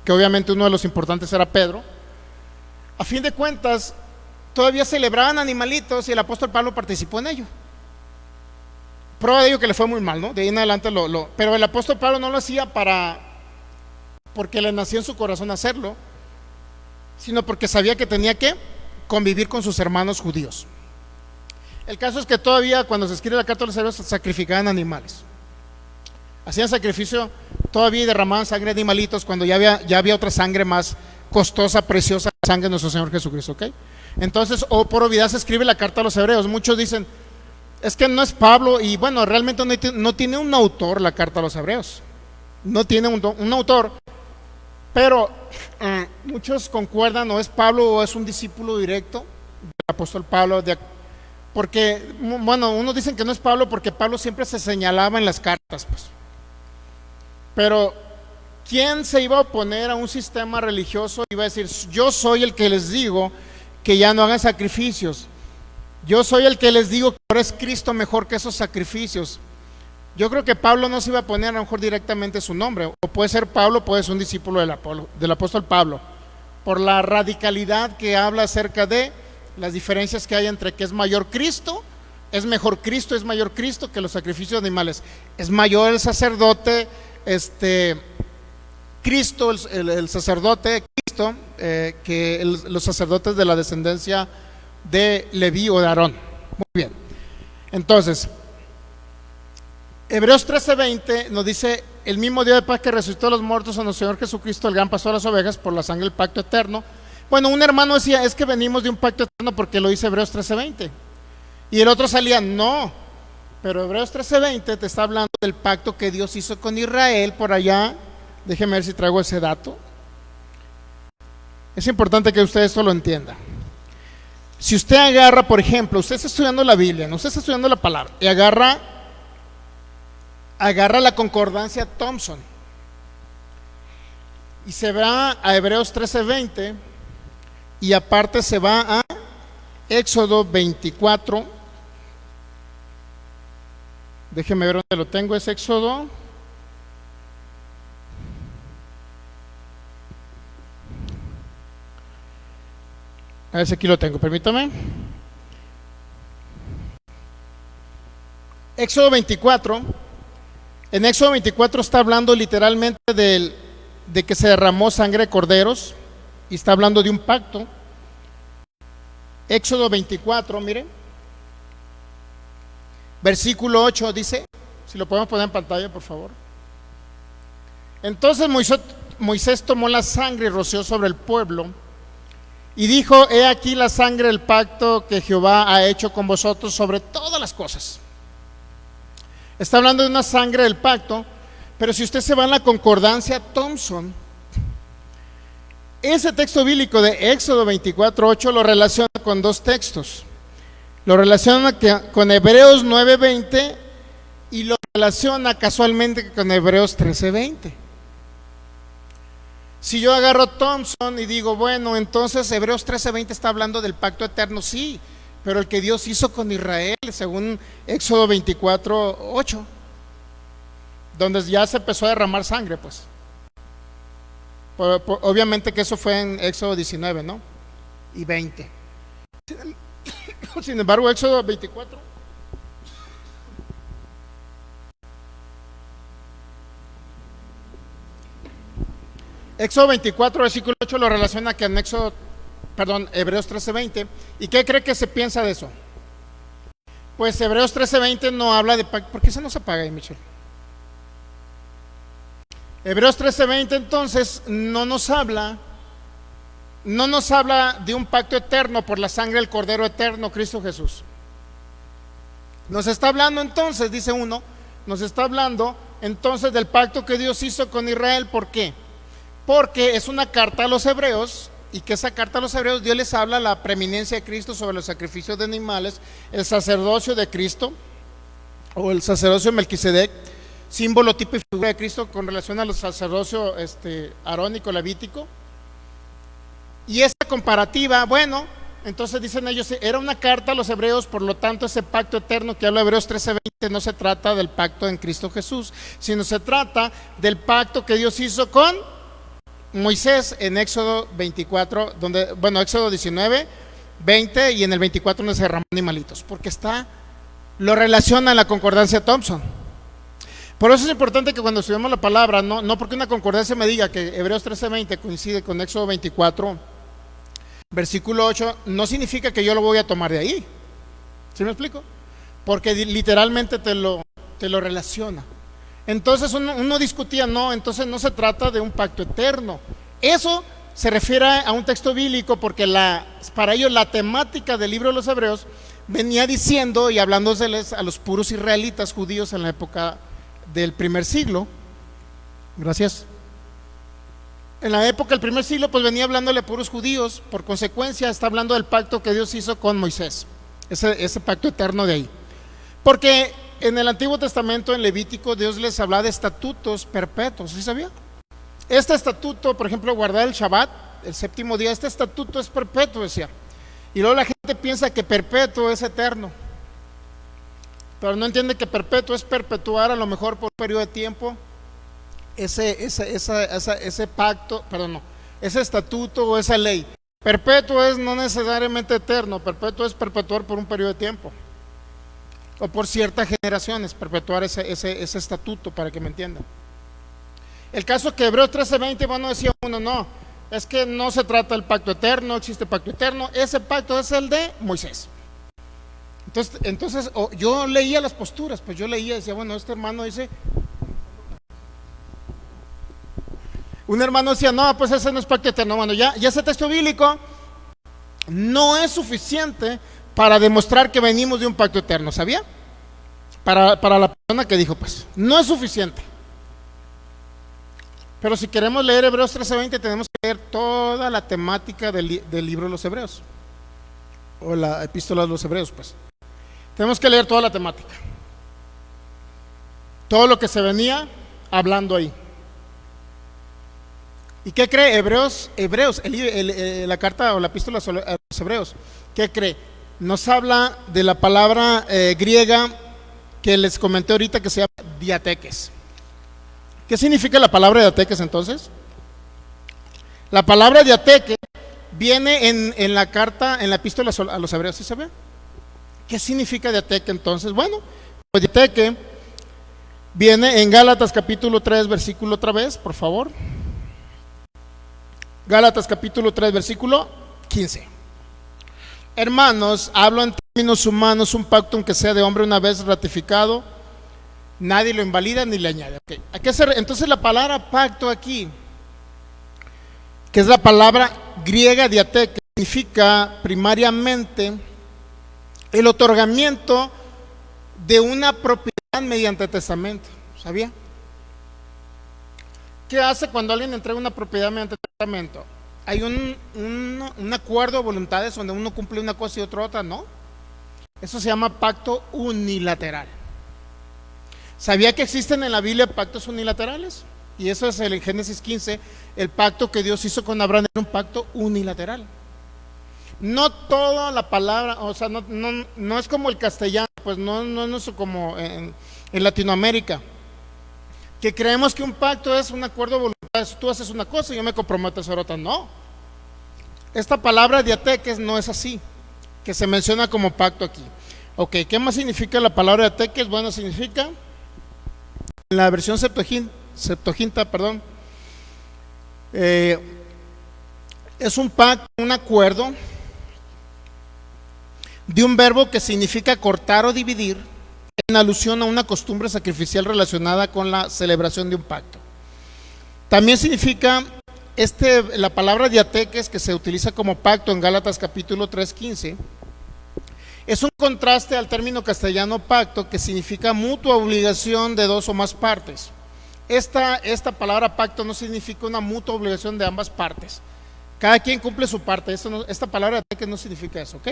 que obviamente uno de los importantes era Pedro. A fin de cuentas, todavía celebraban animalitos y el apóstol Pablo participó en ello. Prueba de ello que le fue muy mal, ¿no? De ahí en adelante pero el apóstol Pablo no lo hacía porque le nació en su corazón hacerlo, sino porque sabía que tenía que convivir con sus hermanos judíos. El caso es que todavía cuando se escribe la carta a los hebreos sacrificaban animales, hacían sacrificio todavía y derramaban sangre de animalitos cuando ya había otra sangre más costosa, preciosa, la sangre de nuestro Señor Jesucristo, ¿ok? Entonces, por obviedad se escribe la carta a los hebreos. Muchos dicen, es que no es Pablo, y bueno, realmente no tiene un autor la carta a los hebreos, no tiene un autor, pero muchos concuerdan, o es Pablo o es un discípulo directo del apóstol Pablo, porque, bueno, unos dicen que no es Pablo porque Pablo siempre se señalaba en las cartas, pues. Pero ¿quién se iba a oponer a un sistema religioso? Iba a decir, yo soy el que les digo que ya no hagan sacrificios, yo soy el que les digo que ahora es Cristo mejor que esos sacrificios. Yo creo que Pablo no se iba a poner a lo mejor directamente su nombre, o puede ser Pablo, puede ser un discípulo del apóstol Pablo, por la radicalidad que habla acerca de las diferencias que hay entre que es mayor Cristo, es mejor Cristo, es mayor Cristo que los sacrificios de animales, es mayor el sacerdote, Cristo, el sacerdote Cristo, que los sacerdotes de la descendencia de Leví o de Aarón. Muy bien, entonces Hebreos 13:20 nos dice, el mismo Dios de paz que resucitó a los muertos a nuestro Señor Jesucristo, el gran pastor de las ovejas, por la sangre del pacto eterno, Bueno, un hermano decía, es que venimos de un pacto eterno porque lo dice Hebreos 13:20. Y el otro salía, no, pero Hebreos 13:20 te está hablando del pacto que Dios hizo con Israel por allá. Déjeme ver si traigo ese dato. Es importante que usted esto lo entienda. Si usted agarra, por ejemplo, usted está estudiando la Biblia, no, usted está estudiando la palabra, y agarra la concordancia Thompson y se va a Hebreos 13:20 y aparte se va a Éxodo 24. Déjeme ver dónde lo tengo, es Éxodo. A ver si aquí lo tengo, permítame. Éxodo 24. En Éxodo 24 está hablando literalmente de que se derramó sangre de corderos y está hablando de un pacto. Éxodo 24, miren. Versículo 8 dice, si lo podemos poner en pantalla, por favor. Entonces Moisés tomó la sangre y roció sobre el pueblo y dijo, he aquí la sangre del pacto que Jehová ha hecho con vosotros sobre todas las cosas. Está hablando de una sangre del pacto, pero si usted se va en la concordancia Thompson, ese texto bíblico de Éxodo 24:8 lo relaciona con dos textos. Lo relaciona con Hebreos 9:20 y lo relaciona casualmente con Hebreos 13:20. Si yo agarro Thompson y digo, bueno, entonces Hebreos 13:20 está hablando del pacto eterno, sí, pero el que Dios hizo con Israel, según Éxodo 24:8, donde ya se empezó a derramar sangre, pues. Obviamente que eso fue en Éxodo 19, ¿no? Y 20. Sin embargo, Éxodo 24. Éxodo 24, versículo 8 lo relaciona que en Hebreos 13:20. ¿Y qué cree que se piensa de eso? Pues Hebreos 13:20 no habla de pacto. ¿Por qué eso no se apaga ahí, Michelle? Hebreos 13:20 entonces no nos habla de un pacto eterno por la sangre del Cordero eterno, Cristo Jesús. Nos está hablando entonces, dice uno, nos está hablando entonces del pacto que Dios hizo con Israel. ¿Por qué? Porque es una carta a los hebreos, y que esa carta a los hebreos Dios les habla la preeminencia de Cristo sobre los sacrificios de animales, el sacerdocio de Cristo o el sacerdocio de Melquisedec, símbolo, tipo y figura de Cristo con relación a los sacerdocios arónico, levítico. Y esa comparativa, bueno, entonces dicen ellos, era una carta a los hebreos, por lo tanto ese pacto eterno que habla Hebreos 13:20 no se trata del pacto en Cristo Jesús, sino se trata del pacto que Dios hizo con Moisés en Éxodo 24, Éxodo 19, 20 y en el 24 donde se derramó animalitos, porque lo relaciona en la concordancia Thompson. Por eso es importante que cuando estudiamos la palabra, no porque una concordancia me diga que Hebreos 13:20 coincide con Éxodo 24, versículo 8, no significa que yo lo voy a tomar de ahí. ¿Sí me explico? Porque literalmente te lo relaciona. Entonces uno discutía, entonces no se trata de un pacto eterno. Eso se refiere a un texto bíblico porque para ellos la temática del libro de los Hebreos venía diciendo y hablándoseles a los puros israelitas judíos en la época del primer siglo. Gracias. En la época del primer siglo pues venía hablándole a puros judíos, por consecuencia está hablando del pacto que Dios hizo con Moisés, ese pacto eterno de ahí. Porque en el Antiguo Testamento, en Levítico, Dios les habla de estatutos perpetuos, ¿sí sabía? Este estatuto, por ejemplo, guardar el Shabbat, el séptimo día, este estatuto es perpetuo, decía. Y luego la gente piensa que perpetuo es eterno, pero no entiende que perpetuo es perpetuar a lo mejor por un periodo de tiempo ese pacto, ese estatuto o esa ley. Perpetuo es no necesariamente eterno, perpetuo es perpetuar por un periodo de tiempo o por ciertas generaciones, perpetuar ese estatuto, para que me entiendan. El caso que Hebreos 13:20, decía uno, no, es que no se trata del pacto eterno, existe pacto eterno, ese pacto es el de Moisés. Entonces yo leía las posturas, pues yo leía, decía, bueno, este hermano dice, Un hermano decía, no, pues ese no es pacto eterno. Bueno, ya ese texto bíblico no es suficiente para demostrar que venimos de un pacto eterno, ¿sabía? Para la persona que dijo, pues, no es suficiente. Pero si queremos leer Hebreos 13:20, tenemos que leer toda la temática del libro de los Hebreos, o la epístola de los Hebreos, pues. Tenemos que leer toda la temática, todo lo que se venía hablando ahí. ¿Y qué cree? Hebreos, la carta o la epístola a los Hebreos, ¿qué cree? Nos habla de la palabra griega que les comenté ahorita, que se llama diateques. ¿Qué significa la palabra diateques entonces? La palabra diateque viene en la carta, en la epístola a los Hebreos, ¿sí se ve? ¿Qué significa diateque entonces? Bueno, pues diateque viene en Gálatas capítulo 3, versículo otra vez, por favor. Gálatas capítulo 3, versículo 15. Hermanos, hablo en términos humanos, un pacto aunque sea de hombre una vez ratificado, nadie lo invalida ni le añade. Okay. Entonces la palabra pacto aquí, que es la palabra griega diateque, significa primariamente el otorgamiento de una propiedad mediante testamento. ¿Sabía? ¿Qué hace cuando alguien entrega una propiedad mediante testamento? Hay un acuerdo de voluntades donde uno cumple una cosa y otro otra, ¿no? Eso se llama pacto unilateral. ¿Sabía que existen en la Biblia pactos unilaterales? Y eso es el Génesis 15, el pacto que Dios hizo con Abraham era un pacto unilateral. No toda la palabra, o sea, no es como el castellano, pues no es como en Latinoamérica, que creemos que un pacto es un acuerdo de voluntades. Tú haces una cosa y yo me comprometo a hacer otra. No. Esta palabra diateques no es así, que se menciona como pacto aquí. Ok, ¿qué más significa la palabra diateques? Bueno, significa, en la versión Septuaginta, es un pacto, un acuerdo de un verbo que significa cortar o dividir, en alusión a una costumbre sacrificial relacionada con la celebración de un pacto. También significa la palabra diateques, que se utiliza como pacto en Gálatas capítulo 3:15, es un contraste al término castellano pacto, que significa mutua obligación de dos o más partes. Esta palabra pacto no significa una mutua obligación de ambas partes. Cada quien cumple su parte. Esta palabra diateques no significa eso, ¿ok?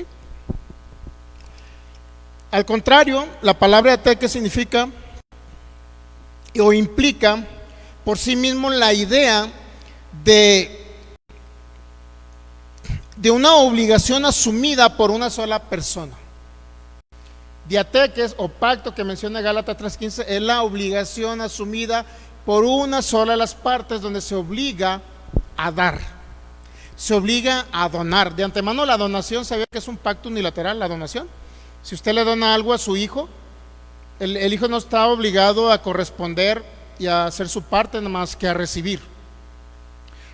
Al contrario, la palabra diateques significa o implica por sí mismo la idea de una obligación asumida por una sola persona. Diateques o pacto que menciona Gálatas 3:15 es la obligación asumida por una sola de las partes, donde se obliga a dar, se obliga a donar. De antemano, la donación, ¿sabía que es un pacto unilateral, la donación? Si usted le dona algo a su hijo, el hijo no está obligado a corresponder y a hacer su parte, nada más que a recibir.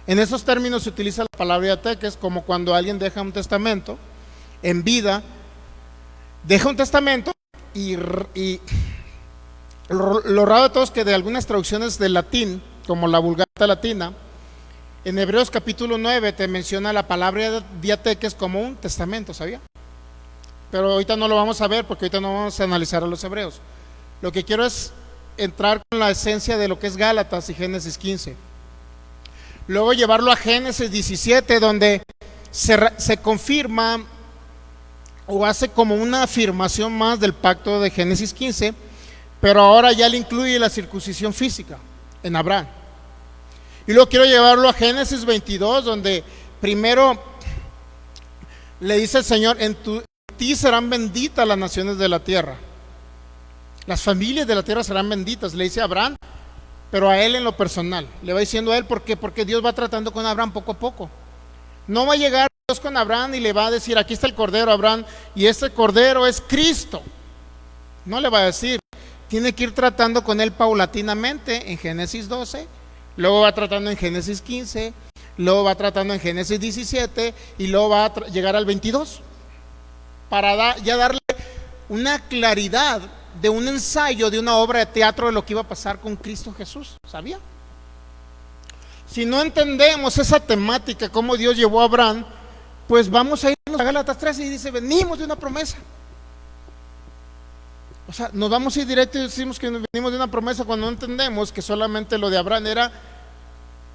En esos términos se utiliza la palabra diateques, como cuando alguien deja un testamento en vida, deja un testamento y lo raro de todo es que de algunas traducciones del latín, como la Vulgata latina, en Hebreos capítulo 9 te menciona la palabra diateques como un testamento, ¿sabía? Pero ahorita no lo vamos a ver, porque ahorita no vamos a analizar a los hebreos. Lo que quiero es entrar con la esencia de lo que es Gálatas y Génesis 15. Luego llevarlo a Génesis 17, donde se confirma o hace como una afirmación más del pacto de Génesis 15, pero ahora ya le incluye la circuncisión física en Abraham. Y luego quiero llevarlo a Génesis 22, donde primero le dice el Señor: en ti serán benditas las naciones de la tierra, las familias de la tierra serán benditas. Le dice a Abraham, pero a él en lo personal, le va diciendo a él, porque Dios va tratando con Abraham poco a poco. No va a llegar Dios con Abraham y le va a decir: aquí está el cordero, Abraham, y este cordero es Cristo. No le va a decir, tiene que ir tratando con él paulatinamente en Génesis 12, luego va tratando en Génesis 15, luego va tratando en Génesis 17 y luego va a llegar al 22, para ya darle una claridad de un ensayo, de una obra de teatro de lo que iba a pasar con Cristo Jesús. ¿Sabía? Si no entendemos esa temática, cómo Dios llevó a Abraham, pues vamos a irnos a Gálatas 3 y dice, venimos de una promesa. O sea, nos vamos a ir directo y decimos que venimos de una promesa cuando no entendemos que solamente lo de Abraham era.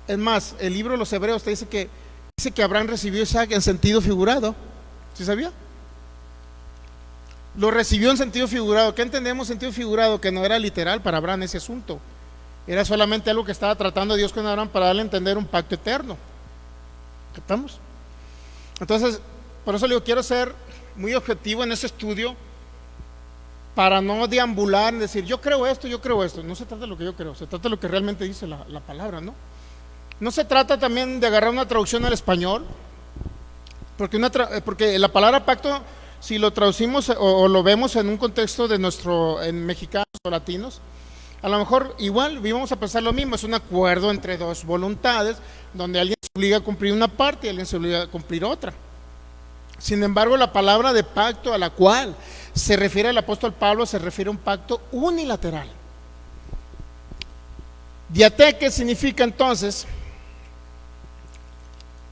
Es más, el libro de los Hebreos te dice que Abraham recibió a Isaac en sentido figurado. ¿Sí sabía? Lo recibió en sentido figurado. ¿Qué entendemos en sentido figurado? Que no era literal para Abraham ese asunto. Era solamente algo que estaba tratando Dios con Abraham para darle a entender un pacto eterno. ¿Captamos? Entonces, por eso le digo, quiero ser muy objetivo en ese estudio para no deambular y decir, yo creo esto, yo creo esto. No se trata de lo que yo creo, se trata de lo que realmente dice la palabra, ¿no? No se trata también de agarrar una traducción al español, porque la palabra pacto, si lo traducimos o lo vemos en un contexto en mexicanos o latinos, a lo mejor igual vamos a pensar lo mismo, es un acuerdo entre dos voluntades, donde alguien se obliga a cumplir una parte y alguien se obliga a cumplir otra. Sin embargo, la palabra de pacto a la cual se refiere el apóstol Pablo se refiere a un pacto unilateral. Diateque significa entonces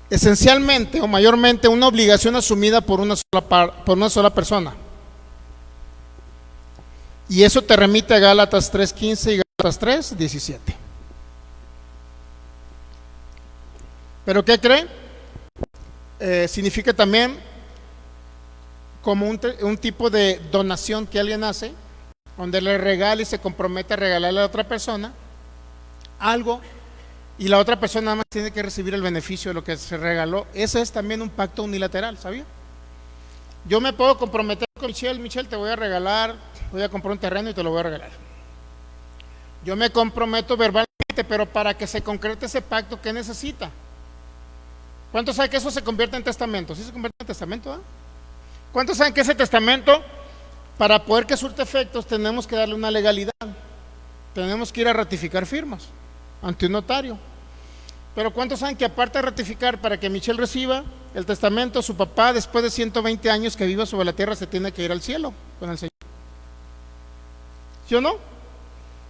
esencialmente o mayormente una obligación asumida por una sola persona. Y eso te remite a Gálatas 3:15 y Gálatas 3:17. ¿Pero qué creen? Significa también como un tipo de donación que alguien hace, donde le regala y se compromete a regalarle a la otra persona algo, y la otra persona nada más tiene que recibir el beneficio de lo que se regaló. Ese es también un pacto unilateral, ¿sabía? Yo me puedo comprometer con Michelle, te voy a regalar, voy a comprar un terreno y te lo voy a regalar. Yo me comprometo verbalmente, pero para que se concrete ese pacto, ¿qué necesita? ¿Cuántos saben que eso se convierte en testamento? ¿Sí se convierte en testamento? ¿Eh? ¿Cuántos saben que ese testamento, para poder que surte efectos, tenemos que darle una legalidad? Tenemos que ir a ratificar firmas ante un notario. Pero ¿cuántos saben que aparte de ratificar para que Michelle reciba el testamento, su papá después de 120 años que viva sobre la tierra se tiene que ir al cielo con el Señor? ¿Sí o no?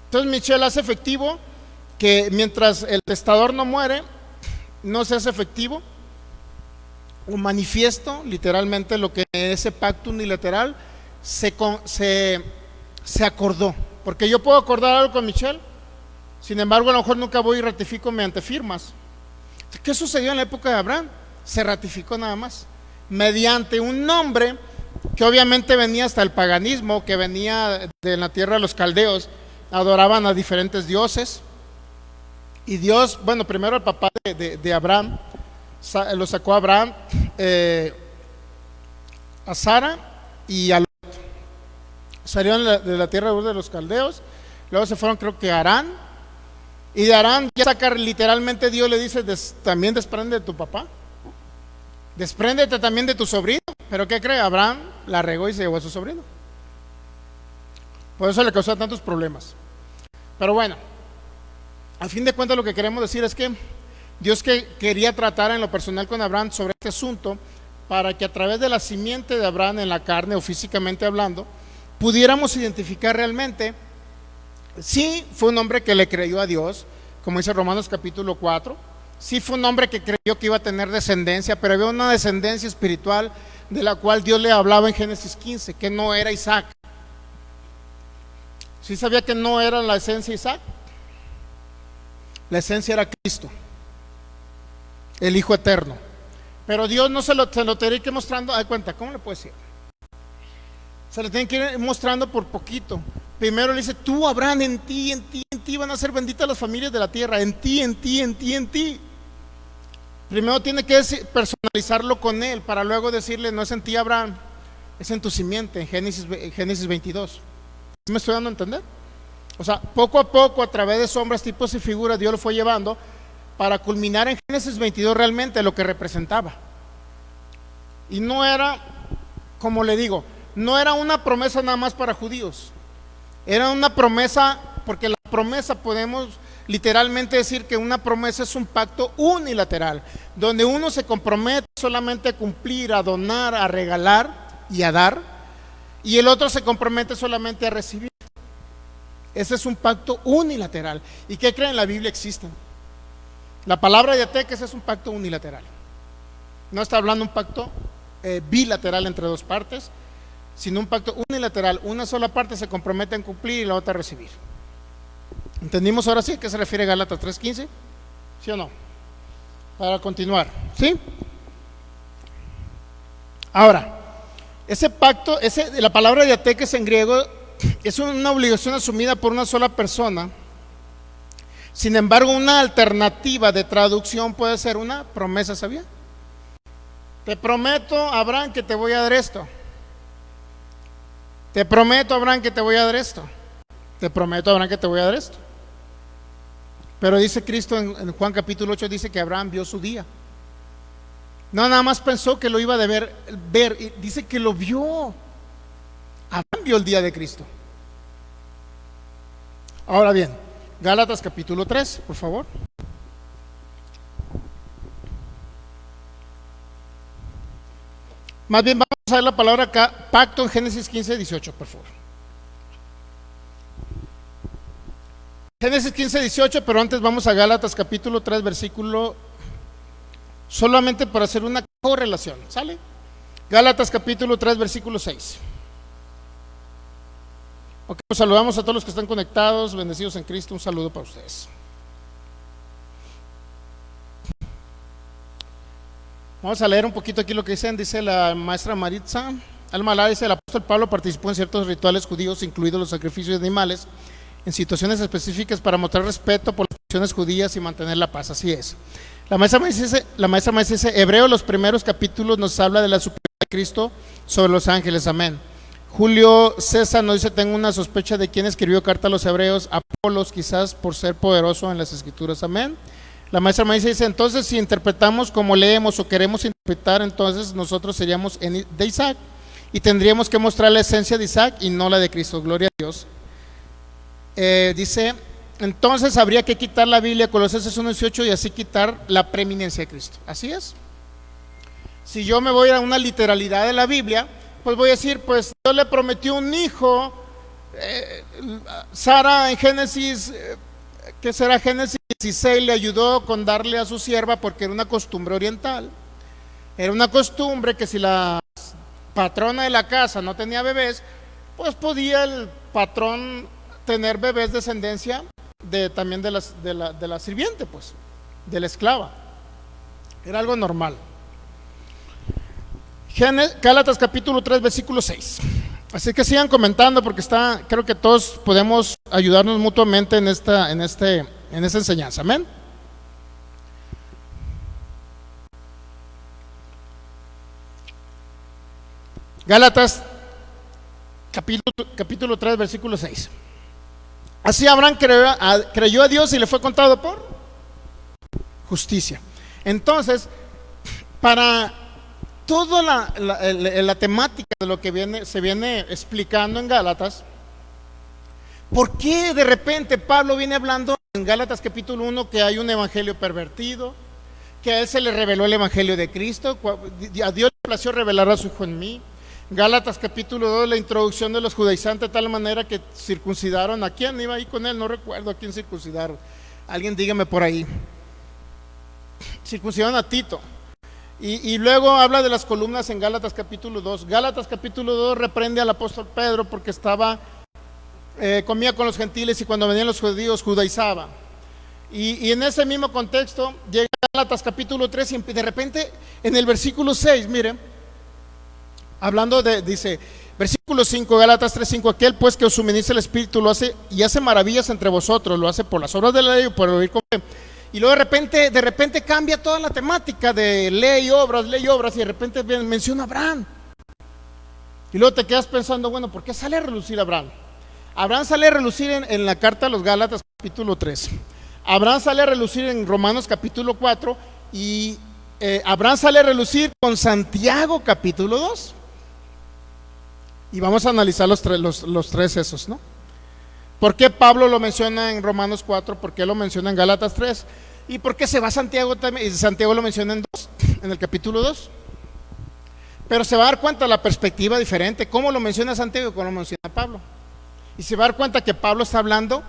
Entonces Michelle hace efectivo que mientras el testador no muere, no se hace efectivo o manifiesto literalmente lo que ese pacto unilateral se acordó. Porque yo puedo acordar algo con Michelle, sin embargo a lo mejor nunca voy y ratifico mediante firmas. ¿Qué sucedió en la época de Abraham? Se ratificó nada más mediante un nombre que obviamente venía hasta el paganismo, que venía de la tierra de los caldeos. Adoraban a diferentes dioses, y Dios, bueno, primero el papá de Abraham lo sacó a Abraham, a Sara y a Lot. Salieron de la tierra de los caldeos, luego se fueron, creo que a Harán, y de Harán ya sacar, literalmente Dios le dice, también desprende de tu papá, despréndete también de tu sobrino. Pero ¿qué cree? Abraham la regó y se llevó a su sobrino. Por eso le causó tantos problemas. Pero bueno, a fin de cuentas lo que queremos decir es que Dios quería tratar en lo personal con Abraham sobre este asunto, para que a través de la simiente de Abraham en la carne o físicamente hablando, pudiéramos identificar realmente si fue un hombre que le creyó a Dios, como dice Romanos capítulo 4, si fue un hombre que creyó que iba a tener descendencia, pero había una descendencia espiritual de la cual Dios le hablaba en Génesis 15, que no era Isaac. ¿Sí sabía que no era la esencia Isaac? La esencia era Cristo, el Hijo Eterno. Pero Dios no se lo tiene que ir mostrando. Hay cuenta, ¿cómo le puedo decir? Se lo tiene que ir mostrando por poquito. Primero le dice, tú Abraham, en ti van a ser benditas las familias de la tierra. En ti. Primero tiene que personalizarlo con él, para luego decirle, no es en ti Abraham, es en tu simiente, en Génesis 22. ¿Me estoy dando a entender? O sea, poco a poco, a través de sombras, tipos y figuras, Dios lo fue llevando para culminar en Génesis 22 realmente lo que representaba. Y no era, como le digo, no era una promesa nada más para judíos. Era una promesa, porque la promesa podemos literalmente decir que una promesa es un pacto unilateral, donde uno se compromete solamente a cumplir, a donar, a regalar y a dar, y el otro se compromete solamente a recibir. Ese es un pacto unilateral. ¿Y qué creen? La Biblia existe. La palabra diateques es un pacto unilateral. No está hablando un pacto bilateral entre dos partes, sino un pacto unilateral. Una sola parte se compromete en cumplir y la otra a recibir. ¿Entendimos ahora sí a qué se refiere Gálatas 3:15? ¿Sí o no? Para continuar, ¿sí? Ahora, ese pacto, la palabra diateques en griego es una obligación asumida por una sola persona. Sin embargo, una alternativa de traducción puede ser una promesa, ¿sabía? Te prometo, Abraham, que te voy a dar esto. Te prometo, Abraham, que te voy a dar esto. Te prometo, Abraham, que te voy a dar esto. Pero dice Cristo en Juan capítulo 8, dice que Abraham vio su día. No, nada más pensó que lo iba a ver, dice que lo vio. Abraham vio el día de Cristo. Ahora bien, Gálatas capítulo 3, por favor. Más bien vamos a ver la palabra acá, pacto, en Génesis 15:18, por favor. Génesis 15:18, pero antes vamos a Gálatas capítulo 3, versículo, solamente para hacer una correlación, ¿sale? Gálatas capítulo 3, versículo 6. Ok, pues saludamos a todos los que están conectados, bendecidos en Cristo, un saludo para ustedes. Vamos a leer un poquito aquí lo que dice la maestra Maritza Almalá, dice: el apóstol Pablo participó en ciertos rituales judíos, incluidos los sacrificios de animales, en situaciones específicas para mostrar respeto por las tradiciones judías y mantener la paz. Así es. La maestra Maestra dice: Hebreo, los primeros capítulos nos habla de la superioridad de Cristo sobre los ángeles. Amén. Julio César nos dice: tengo una sospecha de quién escribió carta a los hebreos, Apolos, quizás por ser poderoso en las escrituras. Amén. La maestra Maestra dice: entonces si interpretamos como leemos o queremos interpretar, entonces nosotros seríamos de Isaac y tendríamos que mostrar la esencia de Isaac y no la de Cristo. Gloria a Dios. Dice: entonces habría que quitar la Biblia, Colosenses 1:18, y así quitar la preeminencia de Cristo. Así es. Si yo me voy a una literalidad de la Biblia, pues voy a decir, pues Dios le prometió un hijo. Sara en Génesis, ¿qué será? Génesis 16, le ayudó con darle a su sierva, porque era una costumbre oriental. Era una costumbre que si la patrona de la casa no tenía bebés, pues podía el patrón tener bebés descendencia también de la sirviente, pues, de la esclava. Era algo normal. Gálatas capítulo 3, versículo 6. Así que sigan comentando, porque creo que todos podemos ayudarnos mutuamente en esta enseñanza. Amén. Gálatas capítulo 3, versículo 6. Así Abraham creyó a Dios y le fue contado por justicia. Entonces, para toda la temática de lo que se viene explicando en Gálatas, ¿por qué de repente Pablo viene hablando en Gálatas capítulo 1 que hay un evangelio pervertido, que a él se le reveló el evangelio de Cristo, a Dios le plació revelar a su hijo en mí? Gálatas capítulo 2, la introducción de los judaizantes, de tal manera que circuncidaron a quién iba ahí con él, no recuerdo a quién circuncidaron, alguien dígame por ahí. Circuncidaron a Tito. Y luego habla de las columnas en Gálatas capítulo 2. Gálatas capítulo 2 reprende al apóstol Pedro porque comía con los gentiles, y cuando venían los judíos judaizaba. Y en ese mismo contexto llega Gálatas capítulo 3 y de repente en el versículo 6, miren, hablando dice, versículo 5, Gálatas 3:5: aquel pues que os suministra el Espíritu lo hace y hace maravillas entre vosotros, lo hace por las obras de la ley o por el oír con fe. Y luego de repente cambia toda la temática de ley y obras, y de repente menciona a Abraham. Y luego te quedas pensando, bueno, ¿por qué sale a relucir Abraham? Abraham sale a relucir en la carta a los Gálatas capítulo 3. Abraham sale a relucir en Romanos capítulo 4. Y Abraham sale a relucir con Santiago capítulo 2. Y vamos a analizar los tres esos, ¿no? ¿Por qué Pablo lo menciona en Romanos 4? ¿Por qué lo menciona en Gálatas 3? ¿Y por qué se va a Santiago también? Y Santiago lo menciona en el capítulo 2. Pero se va a dar cuenta la perspectiva diferente, cómo lo menciona Santiago y cómo lo menciona Pablo. Y se va a dar cuenta que Pablo está hablando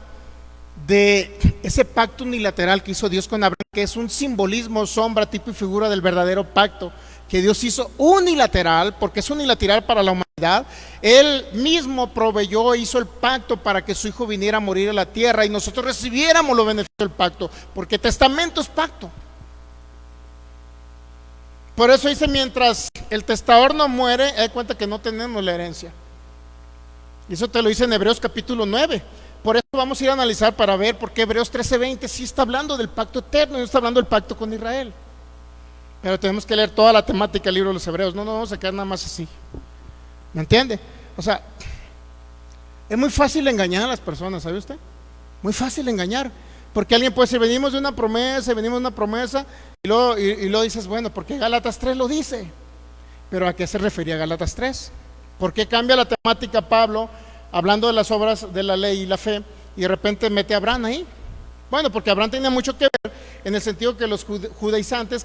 de ese pacto unilateral que hizo Dios con Abraham, que es un simbolismo, sombra, tipo y figura del verdadero pacto que Dios hizo unilateral, porque es unilateral para la humanidad. Él mismo proveyó, hizo el pacto para que su hijo viniera a morir a la tierra y nosotros recibiéramos los beneficios del pacto, porque testamento es pacto. Por eso dice, mientras el testador no muere, hay cuenta que no tenemos la herencia. Y eso te lo dice en Hebreos capítulo 9. Por eso vamos a ir a analizar para ver por qué Hebreos 13:20 sí está hablando del pacto eterno y no está hablando del pacto con Israel. Pero tenemos que leer toda la temática del libro de los Hebreos. No nos vamos a quedar nada más así. ¿Me entiende? O sea, es muy fácil engañar a las personas, ¿sabe usted? Muy fácil engañar. Porque alguien puede decir, venimos de una promesa, y luego dices, bueno, porque Gálatas 3 lo dice. Pero ¿a qué se refería Gálatas 3? ¿Por qué cambia la temática Pablo, hablando de las obras de la ley y la fe, y de repente mete a Abraham ahí? Bueno, porque Abraham tenía mucho que ver, en el sentido que los judaizantes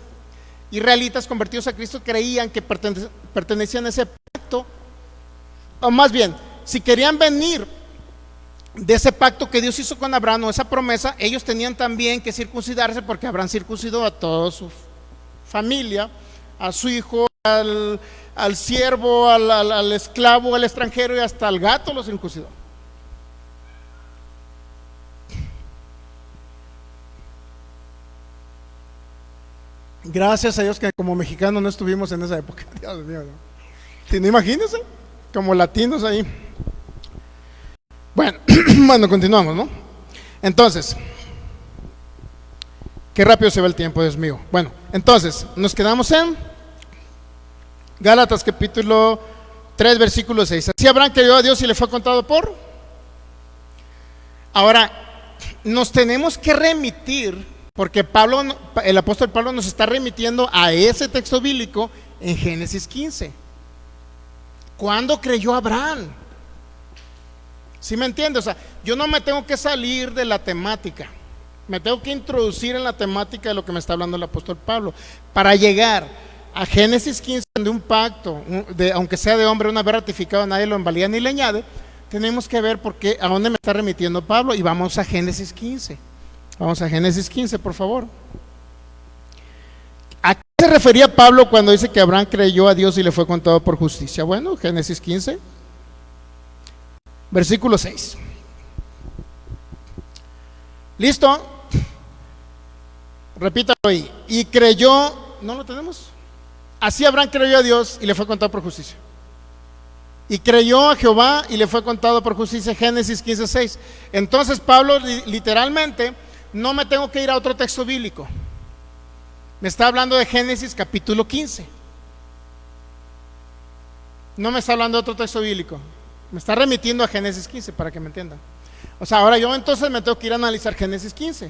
israelitas convertidos a Cristo creían que pertenecían a ese pacto, o más bien, si querían venir de ese pacto que Dios hizo con Abraham, o esa promesa, ellos tenían también que circuncidarse, porque Abraham circuncidó a toda su familia, a su hijo, al siervo, al esclavo, al extranjero, y hasta al gato lo circuncidó. Gracias a Dios que como mexicanos no estuvimos en esa época. Dios mío, ¿no? ¿No? Imagínense, como latinos ahí. Bueno, bueno, continuamos, ¿no? Entonces, qué rápido se va el tiempo, Dios mío. Bueno, entonces, nos quedamos en Gálatas capítulo 3, versículo 6. Así Abraham creyó a Dios y le fue contado por. Ahora, nos tenemos que remitir, porque Pablo, el apóstol Pablo nos está remitiendo a ese texto bíblico en Génesis 15. ¿Cuándo creyó Abraham? ¿Sí me entiende? O sea, yo no me tengo que salir de la temática, me tengo que introducir en la temática de lo que me está hablando el apóstol Pablo, para llegar a Génesis 15, de un pacto, aunque sea de hombre, una vez ratificado, nadie lo invalida ni le añade. Tenemos que ver por qué, a dónde me está remitiendo Pablo, y vamos a Génesis 15. Vamos a Génesis 15, por favor. ¿A qué se refería Pablo cuando dice que Abraham creyó a Dios y le fue contado por justicia? Bueno, Génesis 15, versículo 6. ¿Listo? Repítalo ahí. Y creyó, ¿no lo tenemos? Así Abraham creyó a Dios y le fue contado por justicia. Y creyó a Jehová y le fue contado por justicia. Génesis 15, 6. Entonces Pablo literalmente, no me tengo que ir a otro texto bíblico, me está hablando de Génesis capítulo 15. No me está hablando de otro texto bíblico, me está remitiendo a Génesis 15, para que me entiendan. O sea, ahora yo entonces me tengo que ir a analizar Génesis 15.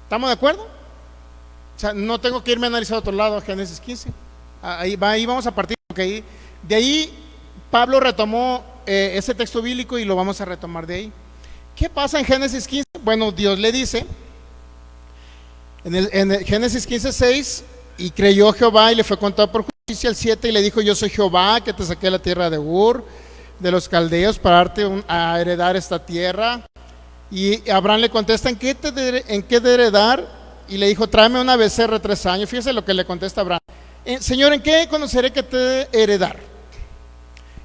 ¿Estamos de acuerdo? O sea, no tengo que irme a analizar a otro lado, a Génesis 15. Ahí vamos a partir, porque de ahí Pablo retomó ese texto bíblico y lo vamos a retomar de ahí. ¿Qué pasa en Génesis 15? Bueno, Dios le dice en el Génesis 15, 6, y creyó Jehová y le fue contado por justicia. El 7, y le dijo, yo soy Jehová que te saqué de la tierra de Ur, de los caldeos, para darte a heredar esta tierra. Y Abraham le contesta, ¿en qué de heredar? Y le dijo, tráeme una becerra de 3 años. Fíjese lo que le contesta Abraham. Señor, ¿en qué conoceré que te de heredar?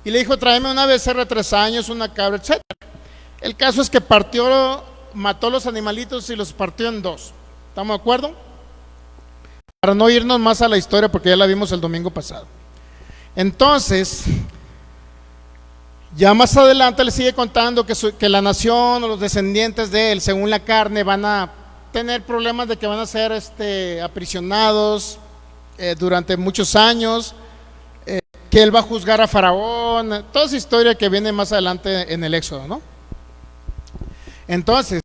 Y le dijo, tráeme una becerra de 3 años, una cabra, etc. El caso es que mató los animalitos y los partió en 2. ¿Estamos de acuerdo? Para no irnos más a la historia, porque ya la vimos el domingo pasado. Entonces, ya más adelante le sigue contando que la nación o los descendientes de él, según la carne, van a tener problemas de que van a ser aprisionados durante muchos años, que él va a juzgar a Faraón, toda esa historia que viene más adelante en el Éxodo, ¿no? Entonces,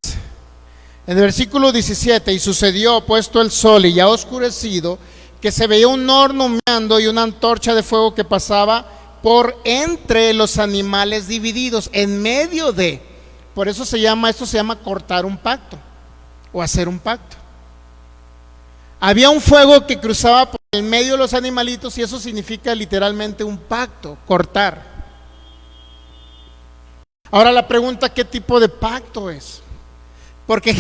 en el versículo 17, y sucedió, puesto el sol y ya oscurecido, que se veía un horno humeando y una antorcha de fuego que pasaba por entre los animales divididos, en medio de. Por eso esto se llama cortar un pacto, o hacer un pacto. Había un fuego que cruzaba por el medio de los animalitos, y eso significa literalmente un pacto, cortar. Ahora la pregunta, ¿qué tipo de pacto es? Porque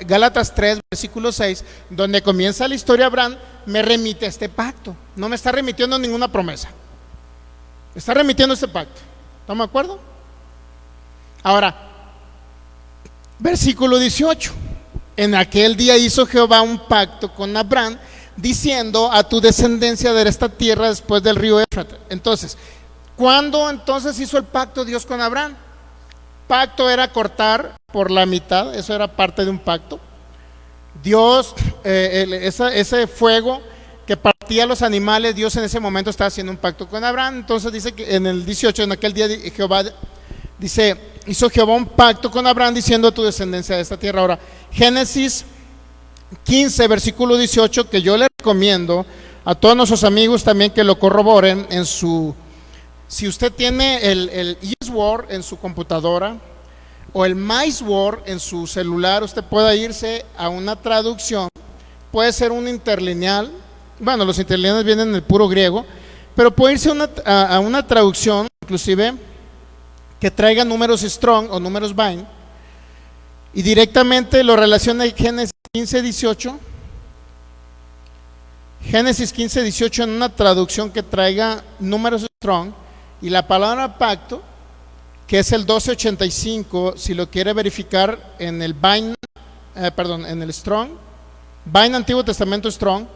Gálatas 3, versículo 6, donde comienza la historia de Abraham, me remite a este pacto. No me está remitiendo a ninguna promesa. Me está remitiendo a este pacto. ¿Estamos de acuerdo? Ahora, versículo 18. En aquel día hizo Jehová un pacto con Abraham, diciendo: a tu descendencia daré esta tierra después del río Éufrates. Entonces, ¿cuándo entonces hizo el pacto Dios con Abraham? Pacto era cortar por la mitad, eso era parte de un pacto. Dios, ese fuego que partía los animales, Dios en ese momento estaba haciendo un pacto con Abraham. Entonces dice que en el 18, en aquel día Jehová, dice, hizo Jehová un pacto con Abraham, diciendo: a tu descendencia de esta tierra. Ahora, Génesis 15, versículo 18, que yo le recomiendo a todos nuestros amigos también que lo corroboren en su... Si usted tiene el eSword en su computadora o el MySword en su celular, usted puede irse a una traducción. Puede ser un interlineal. Bueno, los interlineales vienen en el puro griego, pero puede irse a una traducción, inclusive, que traiga números Strong o números Vine, y directamente lo relaciona en Génesis 15, 18. Génesis 15, 18 en una traducción que traiga números Strong. Y la palabra pacto, que es el 1285, si lo quiere verificar en el Vine, en el Strong, Vine Antiguo Testamento Strong,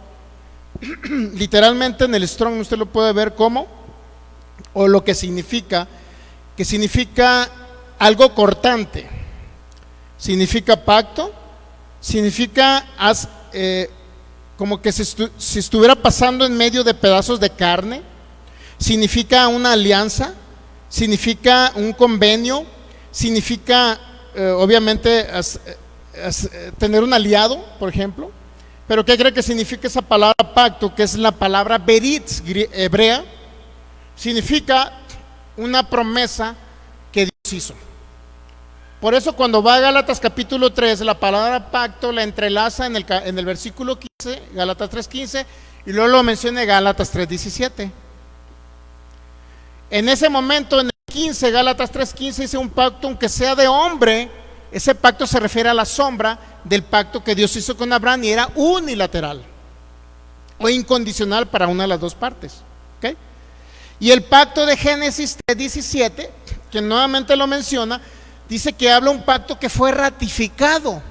literalmente en el Strong usted lo puede ver como, o lo que significa algo cortante, significa pacto, significa como que si estuviera pasando en medio de pedazos de carne. Significa una alianza, significa un convenio, significa obviamente tener un aliado, por ejemplo. Pero ¿qué cree que significa esa palabra pacto? Que es la palabra berit hebrea. Significa una promesa que Dios hizo. Por eso cuando va a Gálatas capítulo 3, la palabra pacto la entrelaza en el versículo 15, Gálatas 3:15, y luego lo menciona en Gálatas 3:17. En ese momento, en el 15, Gálatas 3:15, dice un pacto, aunque sea de hombre. Ese pacto se refiere a la sombra del pacto que Dios hizo con Abraham, y era unilateral o incondicional para una de las dos partes. ¿Okay? Y el pacto de Génesis 3:17, que nuevamente lo menciona, dice que habla un pacto que fue ratificado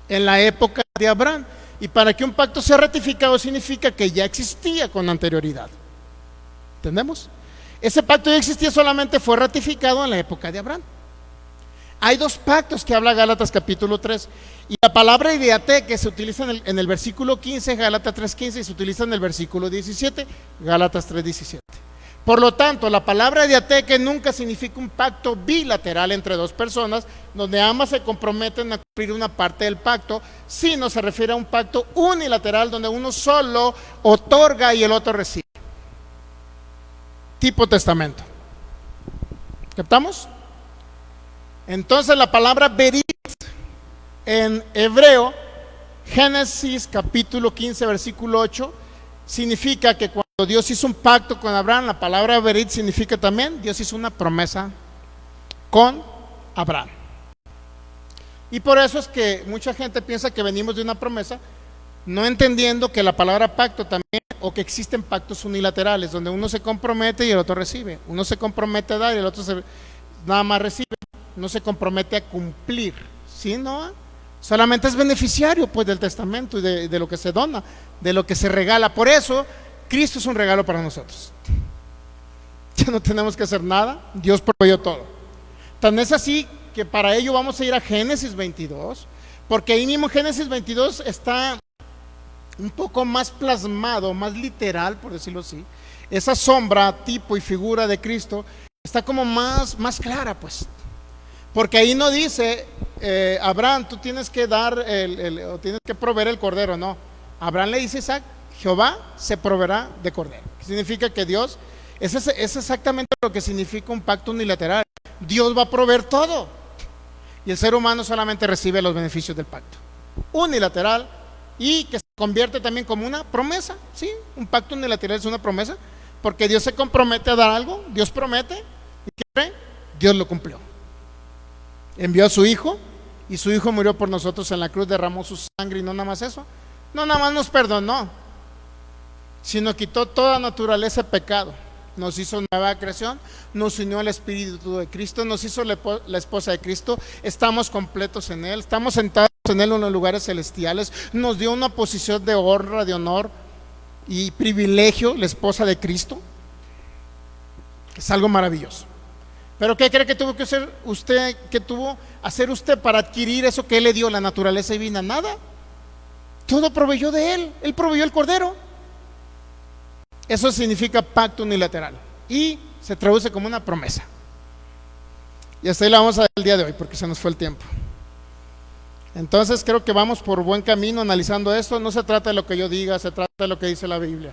en la época de Abraham. Y para que un pacto sea ratificado significa que ya existía con anterioridad. ¿Entendemos? Ese pacto ya existía, solamente fue ratificado en la época de Abraham. Hay dos pactos que habla Gálatas capítulo 3. Y la palabra ideate, que se utiliza en el versículo 15, Gálatas 3:15, y se utiliza en el versículo 17, Gálatas 3:17. Por lo tanto, la palabra ideate, que nunca significa un pacto bilateral entre dos personas, donde ambas se comprometen a cumplir una parte del pacto, sino se refiere a un pacto unilateral, donde uno solo otorga y el otro recibe. Tipo testamento. ¿Captamos? Entonces la palabra berit en hebreo, Génesis capítulo 15, versículo 8, significa que cuando Dios hizo un pacto con Abraham, la palabra berit significa también Dios hizo una promesa con Abraham. Y por eso es que mucha gente piensa que venimos de una promesa, no entendiendo que la palabra pacto también, o que existen pactos unilaterales, donde uno se compromete y el otro recibe. Uno se compromete a dar y el otro nada más recibe. No se compromete a cumplir, ¿sí? ¿No? Solamente es beneficiario, pues, del testamento y de lo que se dona, de lo que se regala. Por eso Cristo es un regalo para nosotros. Ya no tenemos que hacer nada, Dios proveyó todo. Tan es así que para ello vamos a ir a Génesis 22, porque ahí mismo Génesis 22 está un poco más plasmado, más literal, por decirlo así. Esa sombra, tipo y figura de Cristo está como más clara, pues. Porque ahí no dice, Abraham, tú tienes que dar o tienes que proveer el cordero, no. Abraham le dice a Isaac, Jehová se proveerá de cordero. Significa que Dios, es exactamente lo que significa un pacto unilateral. Dios va a proveer todo. Y el ser humano solamente recibe los beneficios del pacto unilateral, y que se convierte también como una promesa. ¿Sí? Un pacto unilateral es una promesa, porque Dios se compromete a dar algo, Dios promete, y ¿qué cree? Dios lo cumplió. Envió a su Hijo y su Hijo murió por nosotros en la cruz, derramó su sangre y no nada más eso, no nada más nos perdonó, sino quitó toda naturaleza de pecado, nos hizo nueva creación, nos unió al Espíritu de Cristo, nos hizo la esposa de Cristo, estamos completos en Él, estamos sentados en Él en los lugares celestiales, nos dio una posición de honra, de honor y privilegio, la esposa de Cristo. Es algo maravilloso. Pero ¿qué cree que tuvo que hacer usted, para adquirir eso que Él le dio, la naturaleza divina? Nada. Todo proveyó de Él. Él proveyó el Cordero. Eso significa pacto unilateral y se traduce como una promesa. Y hasta ahí la vamos a ver el día de hoy porque se nos fue el tiempo. Entonces creo que vamos por buen camino analizando esto. No se trata de lo que yo diga, se trata de lo que dice la Biblia.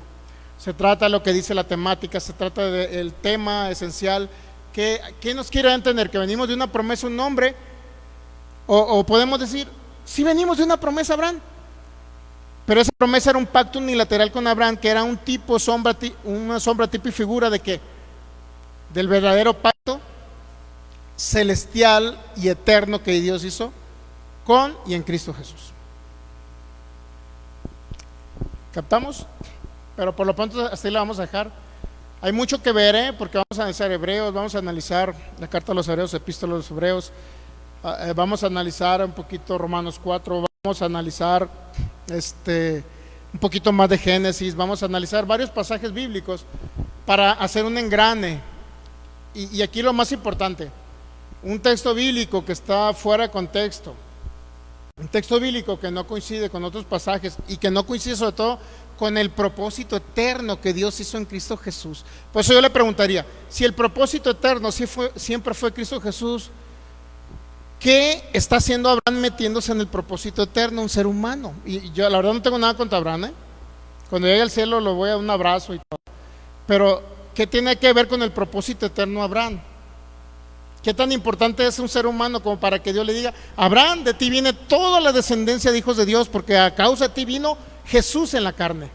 Se trata de lo que dice la temática, se trata del tema esencial. ¿Qué nos quiere entender? ¿Que venimos de una promesa, un nombre? O podemos decir, sí venimos de una promesa, Abraham. Pero esa promesa era un pacto unilateral con Abraham, que era un tipo, una sombra, tipo y figura de ¿qué? Del verdadero pacto celestial y eterno que Dios hizo con y en Cristo Jesús. ¿Captamos? Pero por lo pronto hasta ahí la vamos a dejar. Hay mucho que ver, porque vamos a analizar Hebreos, vamos a analizar la carta a los Hebreos, epístola a los Hebreos, vamos a analizar un poquito Romanos 4, vamos a analizar un poquito más de Génesis, vamos a analizar varios pasajes bíblicos para hacer un engrane. Y aquí lo más importante, un texto bíblico que está fuera de contexto, un texto bíblico que no coincide con otros pasajes y que no coincide sobre todo con el propósito eterno que Dios hizo en Cristo Jesús. Por eso yo le preguntaría, si el propósito eterno siempre fue Cristo Jesús, ¿qué está haciendo Abraham metiéndose en el propósito eterno, un ser humano? Y yo la verdad no tengo nada contra Abraham, Cuando llegue al cielo lo voy a dar un abrazo y todo. Pero ¿qué tiene que ver con el propósito eterno Abraham? ¿Qué tan importante es un ser humano como para que Dios le diga, Abraham, de ti viene toda la descendencia de hijos de Dios, porque a causa de ti vino Jesús en la carne?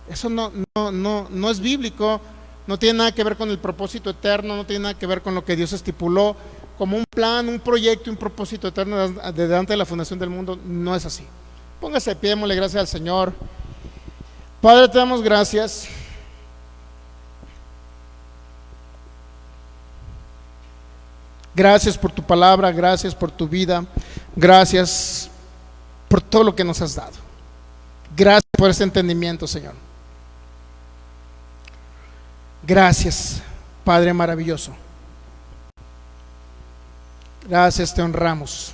Eso no es bíblico, no tiene nada que ver con el propósito eterno, no tiene nada que ver con lo que Dios estipuló como un plan, un proyecto, un propósito eterno desde antes de la fundación del mundo. No es así. Póngase de pie, démosle gracias al Señor. Padre, te damos gracias. Gracias por tu palabra, gracias por tu vida, gracias por todo lo que nos has dado. Gracias por ese entendimiento, Señor. Gracias, Padre maravilloso. Gracias, te honramos.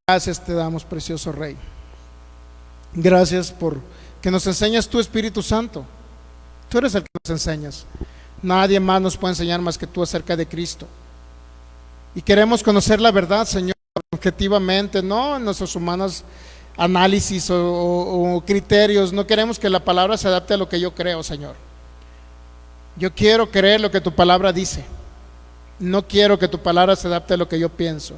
Gracias te damos, precioso Rey. Gracias por que nos enseñas tu Espíritu Santo. Tú eres el que nos enseñas. Nadie más nos puede enseñar más que tú acerca de Cristo. Y queremos conocer la verdad, Señor, objetivamente, no en nuestros humanos análisis o criterios. No queremos que la palabra se adapte a lo que yo creo, Señor. Yo quiero creer lo que tu palabra dice. No quiero que tu palabra se adapte a lo que yo pienso.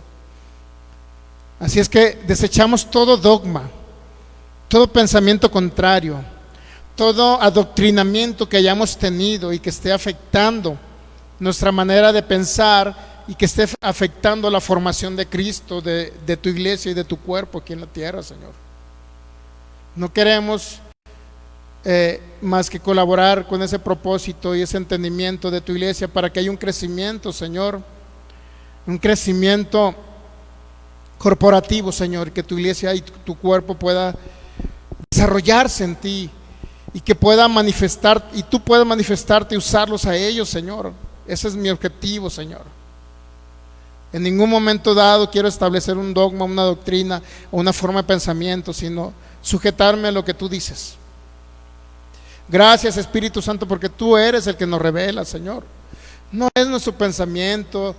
Así es que desechamos todo dogma, todo pensamiento contrario, todo adoctrinamiento que hayamos tenido y que esté afectando nuestra manera de pensar y que esté afectando la formación de Cristo, de tu iglesia y de tu cuerpo aquí en la tierra, Señor. No queremos más que colaborar con ese propósito y ese entendimiento de tu iglesia para que haya un crecimiento, Señor, un crecimiento corporativo, Señor, que tu iglesia y tu cuerpo pueda desarrollarse en ti y que pueda manifestar, y tú puedas manifestarte y usarlos a ellos, Señor. Ese es mi objetivo, Señor. En ningún momento dado quiero establecer un dogma, una doctrina o una forma de pensamiento, sino sujetarme a lo que tú dices. Gracias, Espíritu Santo, porque tú eres el que nos revela, Señor. No es nuestro pensamiento,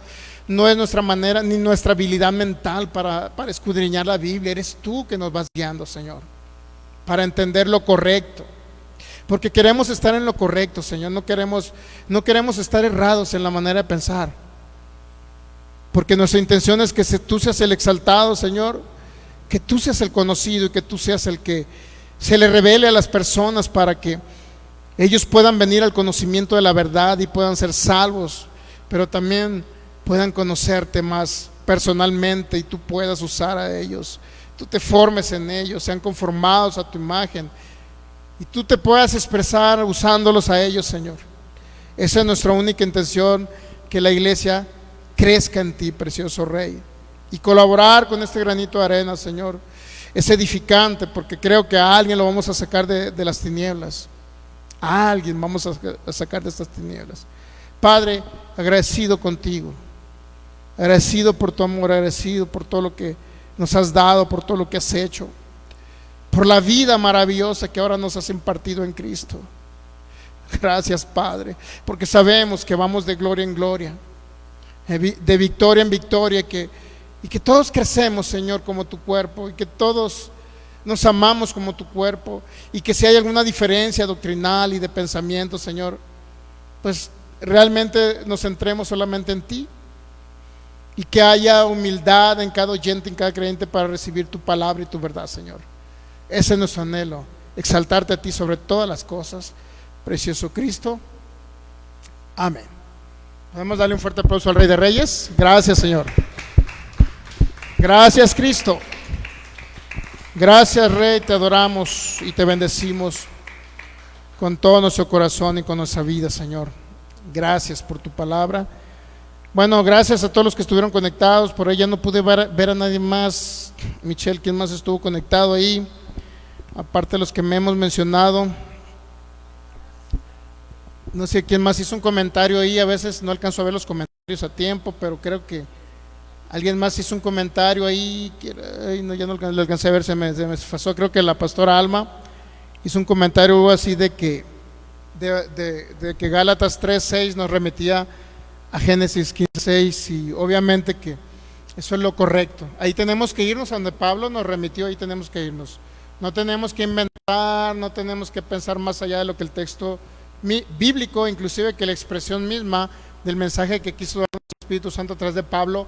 no es nuestra manera ni nuestra habilidad mental para escudriñar la Biblia. Eres tú que nos vas guiando, Señor, para entender lo correcto, porque queremos estar en lo correcto, Señor. No queremos estar errados en la manera de pensar, porque nuestra intención es que tú seas el exaltado, Señor, que tú seas el conocido y que tú seas el que se le revele a las personas para que ellos puedan venir al conocimiento de la verdad y puedan ser salvos, pero también puedan conocerte más personalmente y tú puedas usar a ellos, tú te formes en ellos, sean conformados a tu imagen y tú te puedas expresar usándolos a ellos, Señor. Esa es nuestra única intención, que la iglesia crezca en ti, precioso Rey, y colaborar con este granito de arena, Señor, es edificante, porque creo que a alguien lo vamos a sacar de las tinieblas, a alguien vamos a sacar de estas tinieblas. Padre, agradecido contigo, agradecido por tu amor, agradecido por todo lo que nos has dado, por todo lo que has hecho, por la vida maravillosa que ahora nos has impartido en Cristo. Gracias, Padre, porque sabemos que vamos de gloria en gloria, de victoria en victoria, y que todos crecemos, Señor, como tu cuerpo, y que todos nos amamos como tu cuerpo, y que si hay alguna diferencia doctrinal y de pensamiento, Señor, pues realmente nos centremos solamente en ti, y que haya humildad en cada oyente, en cada creyente, para recibir tu palabra y tu verdad, Señor. Ese es nuestro anhelo, exaltarte a ti sobre todas las cosas, precioso Cristo. Amén. Podemos darle un fuerte aplauso al Rey de Reyes. Gracias, Señor. Gracias, Cristo. Gracias, Rey, te adoramos y te bendecimos con todo nuestro corazón y con nuestra vida, Señor. Gracias por tu palabra. Bueno, gracias a todos los que estuvieron conectados. Por ahí ya no pude ver a nadie más. Michelle, ¿quién más estuvo conectado ahí? Aparte de los que me hemos mencionado. No sé quién más hizo un comentario ahí. A veces no alcanzo a ver los comentarios a tiempo, pero creo que alguien más hizo un comentario ahí. Ay, no, ya no lo alcancé a ver, se me pasó. Creo que la pastora Alma hizo un comentario así de que Gálatas 3:6 nos remitía a Génesis 15:6, y obviamente que eso es lo correcto. Ahí tenemos que irnos a donde Pablo nos remitió, ahí tenemos que irnos. No tenemos que inventar, no tenemos que pensar más allá de lo que el texto bíblico, inclusive que la expresión misma del mensaje que quiso dar el Espíritu Santo a través de Pablo,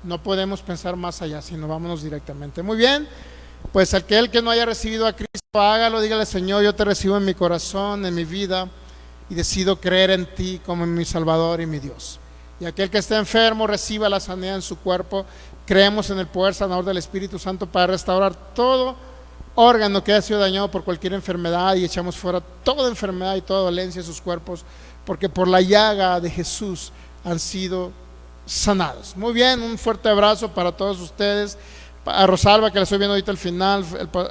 no podemos pensar más allá, sino vámonos directamente. Muy bien, pues aquel que no haya recibido a Cristo, hágalo, dígale: Señor, yo te recibo en mi corazón, en mi vida, y decido creer en ti como en mi Salvador y mi Dios. Y aquel que esté enfermo, reciba la sanidad en su cuerpo. Creemos en el poder sanador del Espíritu Santo para restaurar todo órgano que haya sido dañado por cualquier enfermedad, y echamos fuera toda enfermedad y toda dolencia de sus cuerpos, porque por la llaga de Jesús han sido sanados. Muy bien, un fuerte abrazo para todos ustedes. A Rosalba, que la estoy viendo ahorita al final,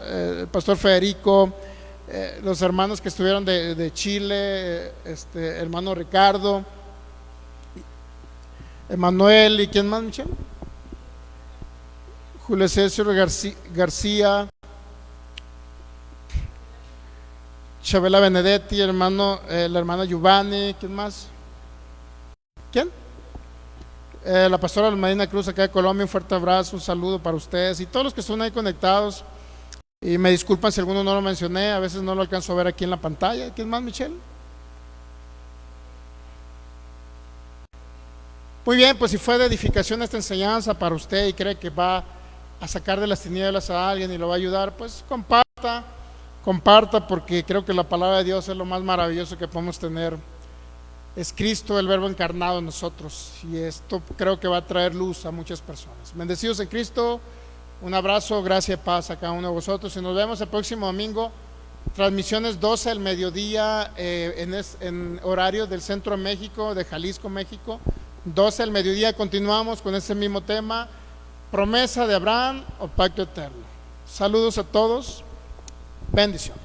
el pastor Federico, los hermanos que estuvieron de Chile, hermano Ricardo, Emanuel, ¿y quién más, Michelle? Julio César García, Chabela Benedetti, la hermana Giovanni, ¿quién más? ¿Quién? La pastora Marina Cruz, acá de Colombia. Un fuerte abrazo, un saludo para ustedes y todos los que están ahí conectados, y me disculpan si alguno no lo mencioné, a veces no lo alcanzo a ver aquí en la pantalla. ¿Quién más, Michelle? Muy bien, pues si fue de edificación esta enseñanza para usted y cree que va a sacar de las tinieblas a alguien y lo va a ayudar, pues comparta, porque creo que la palabra de Dios es lo más maravilloso que podemos tener. Es Cristo, el Verbo encarnado en nosotros, y esto creo que va a traer luz a muchas personas. Bendecidos en Cristo, un abrazo, gracia y paz a cada uno de vosotros, y nos vemos el próximo domingo. Transmisiones 12 del mediodía, en horario del centro de México, de Jalisco, México. 12 del mediodía, continuamos con ese mismo tema: promesa de Abraham o pacto eterno. Saludos a todos, bendiciones.